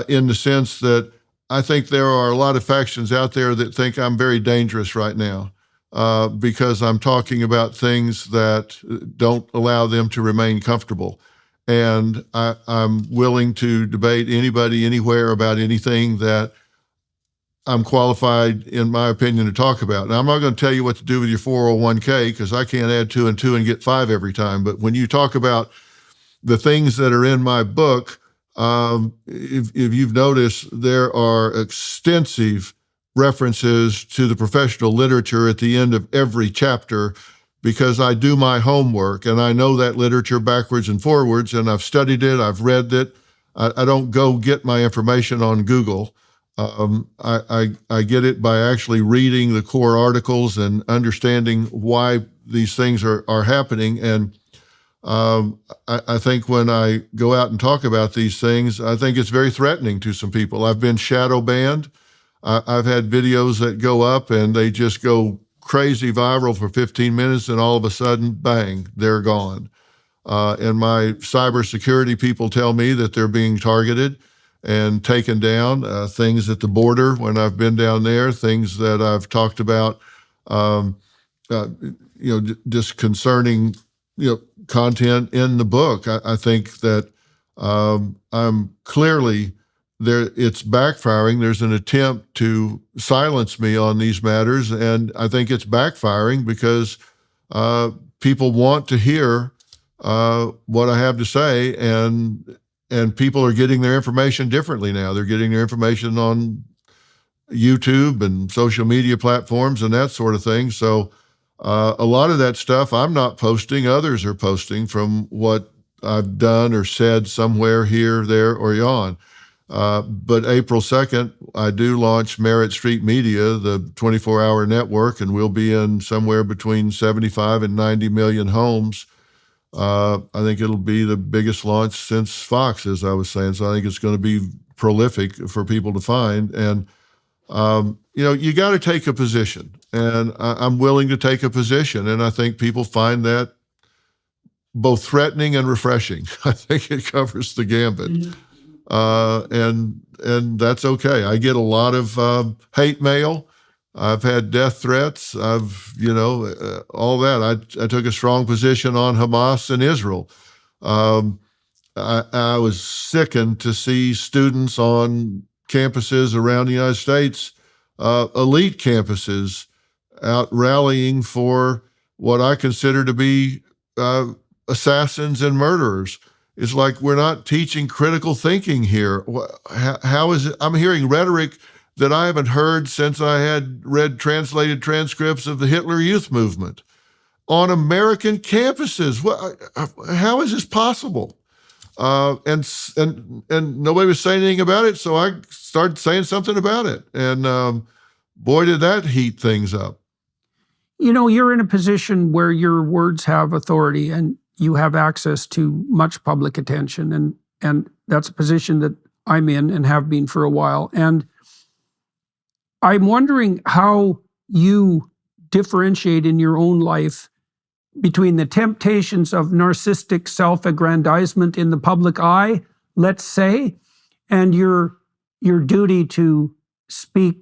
in the sense that I think there are a lot of factions out there that think I'm very dangerous right now because I'm talking about things that don't allow them to remain comfortable. And I'm willing to debate anybody, anywhere about anything that I'm qualified, in my opinion, to talk about. Now, I'm not going to tell you what to do with your 401k because I can't add 2 and 2 and get 5 every time. But when you talk about the things that are in my book, if you've noticed, there are extensive references to the professional literature at the end of every chapter, because I do my homework and I know that literature backwards and forwards, and I've studied it, I've read it. I don't go get my information on Google. I get it by actually reading the core articles and understanding why these things are happening. And I think when I go out and talk about these things, I think it's very threatening to some people. I've been shadow banned. I've had videos that go up and they just go crazy viral for 15 minutes, and all of a sudden, bang, they're gone. And my cybersecurity people tell me that they're being targeted and taken down. Things at the border when I've been down there, things that I've talked about, just concerning, content in the book. I think that I'm clearly it's backfiring. There's an attempt to silence me on these matters, and I think it's backfiring because people want to hear what I have to say, and people are getting their information differently now. They're getting their information on YouTube and social media platforms and that sort of thing. So a lot of that stuff I'm not posting, others are posting from what I've done or said somewhere here, there, or yon. But April 2nd, I do launch Merritt Street Media, the 24-hour network, and we'll be in somewhere between 75 and 90 million homes. I think it'll be the biggest launch since Fox, as I was saying. So I think it's going to be prolific for people to find. And, you got to take a position. And I'm willing to take a position. And I think people find that both threatening and refreshing. I think it covers the gambit. And that's okay. I get a lot of hate mail. I've had death threats. I've, all that. I took a strong position on Hamas and Israel. I was sickened to see students on campuses around the United States, elite campuses, out rallying for what I consider to be assassins and murderers. It's like we're not teaching critical thinking here. How is it? I'm hearing rhetoric that I haven't heard since I had read translated transcripts of the Hitler Youth Movement on American campuses. How is this possible? And nobody was saying anything about it, so I started saying something about it. And boy, did that heat things up. You're in a position where your words have authority and you have access to much public attention. And that's a position that I'm in and have been for a while. And I'm wondering how you differentiate in your own life between the temptations of narcissistic self-aggrandizement in the public eye, let's say, and your duty to speak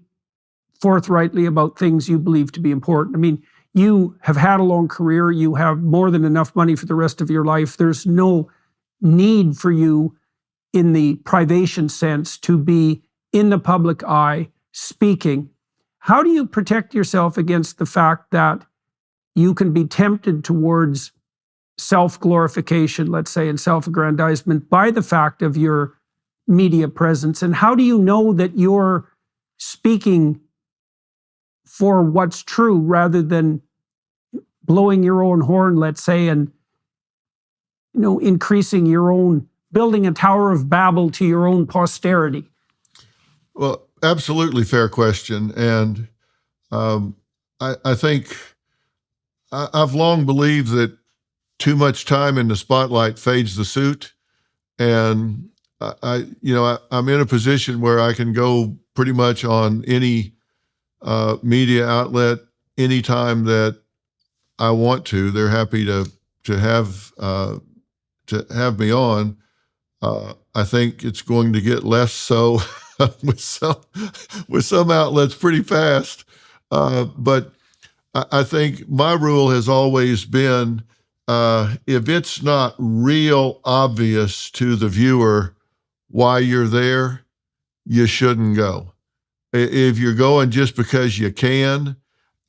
forthrightly about things you believe to be important. I mean, you have had a long career. You have more than enough money for the rest of your life. There's no need for you in the privation sense to be in the public eye speaking. How do you protect yourself against the fact that you can be tempted towards self-glorification, let's say, and self-aggrandizement by the fact of your media presence? And how do you know that you're speaking for what's true rather than blowing your own horn, let's say, and increasing your own, building a Tower of Babel to your own posterity? Well, absolutely fair question. And I think I've long believed that too much time in the spotlight fades the suit. And I'm in a position where I can go pretty much on any media outlet anytime that I want to. They're happy to have me on. I think it's going to get less so with some outlets pretty fast. But I think my rule has always been, if it's not real obvious to the viewer why you're there, you shouldn't go. If you're going just because you can,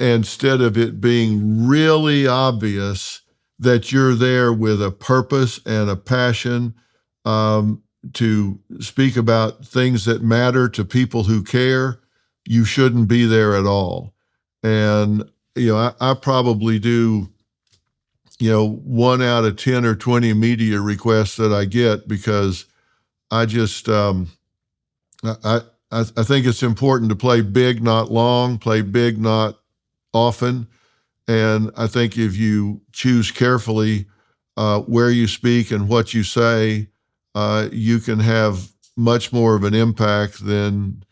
instead of it being really obvious that you're there with a purpose and a passion to speak about things that matter to people who care, you shouldn't be there at all. And, I probably do, 1 out of 10 or 20 media requests that I get because I just, I think it's important to play big, not long, play big, not often. And I think if you choose carefully where you speak and what you say, you can have much more of an impact than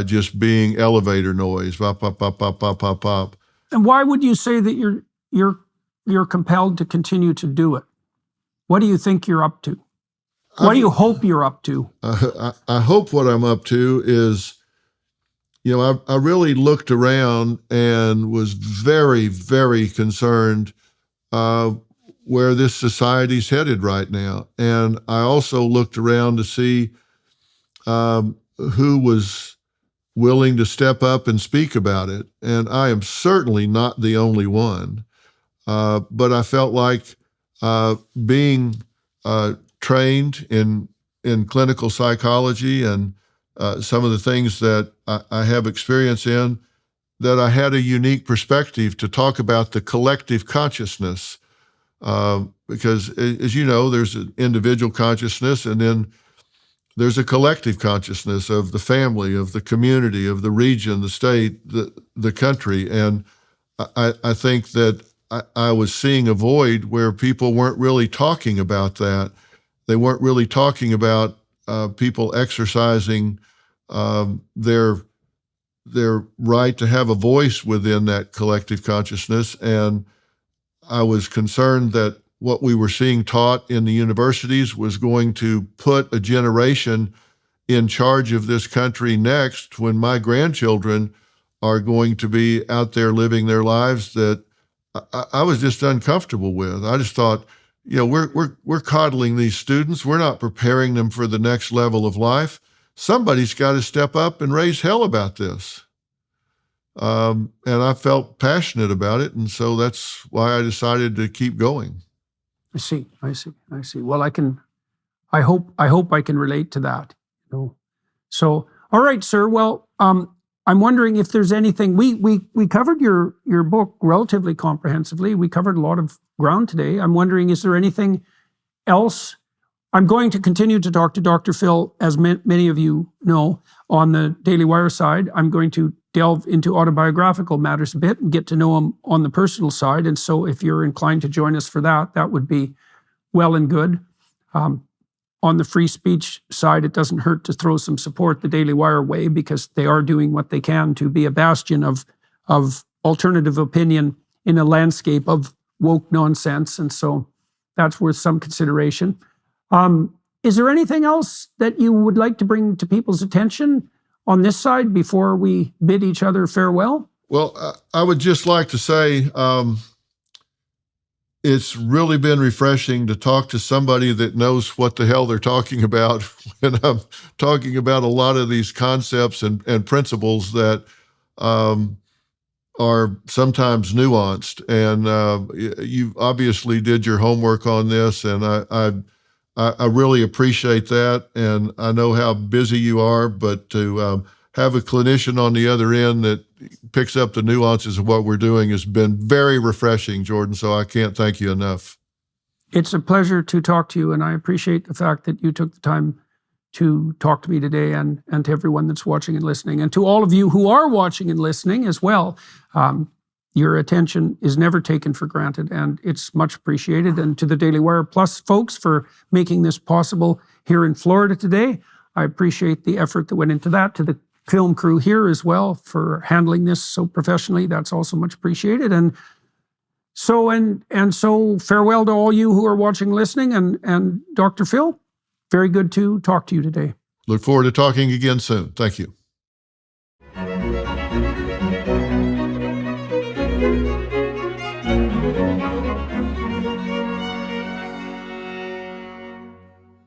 just being elevator noise, pop, pop, pop, pop, pop, pop, pop. And why would you say that you're compelled to continue to do it? What do you think you're up to? What do you hope you're up to? I hope what I'm up to is, I really looked around and was very, very concerned where this society's headed right now. And I also looked around to see who was willing to step up and speak about it. And I am certainly not the only one. But I felt like being trained in clinical psychology and some of the things that I have experience in, that I had a unique perspective to talk about the collective consciousness. Because as you know, there's an individual consciousness, and then there's a collective consciousness of the family, of the community, of the region, the state, the country. And I think that I was seeing a void where people weren't really talking about that. They weren't really talking about people exercising their right to have a voice within that collective consciousness. And I was concerned that what we were seeing taught in the universities was going to put a generation in charge of this country next, when my grandchildren are going to be out there living their lives that I was just uncomfortable with. I just thought, we're coddling these students. We're not preparing them for the next level of life. Somebody's got to step up and raise hell about this. And I felt passionate about it, and so that's why I decided to keep going. I see. Well, I hope I can relate to that. So, all right, sir. Well, I'm wondering if there's anything we covered your book relatively comprehensively. We covered a lot of ground today. I'm wondering, is there anything else? I'm going to continue to talk to Dr. Phil, as many of you know, on the Daily Wire side. I'm going to delve into autobiographical matters a bit and get to know him on the personal side. And so if you're inclined to join us for that, that would be well and good. On the free speech side, it doesn't hurt to throw some support the Daily Wire way, because they are doing what they can to be a bastion of alternative opinion in a landscape of woke nonsense. And so that's worth some consideration. Is there anything else that you would like to bring to people's attention on this side before we bid each other farewell? Well, I would just like to say it's really been refreshing to talk to somebody that knows what the hell they're talking about when I'm talking about a lot of these concepts and principles that are sometimes nuanced. And you obviously did your homework on this, and I really appreciate that. And I know how busy you are, but to have a clinician on the other end that picks up the nuances of what we're doing has been very refreshing, Jordan. So I can't thank you enough. It's a pleasure to talk to you, and I appreciate the fact that you took the time to talk to me today, and to everyone that's watching and listening, and to all of you who are watching and listening as well. Your attention is never taken for granted, and it's much appreciated. And to the Daily Wire Plus folks for making this possible here in Florida today, I appreciate the effort that went into that. To the film crew here as well for handling this so professionally, that's also much appreciated. And so farewell to all you who are watching, listening, and Dr. Phil, very good to talk to you today. Look forward to talking again soon. Thank you.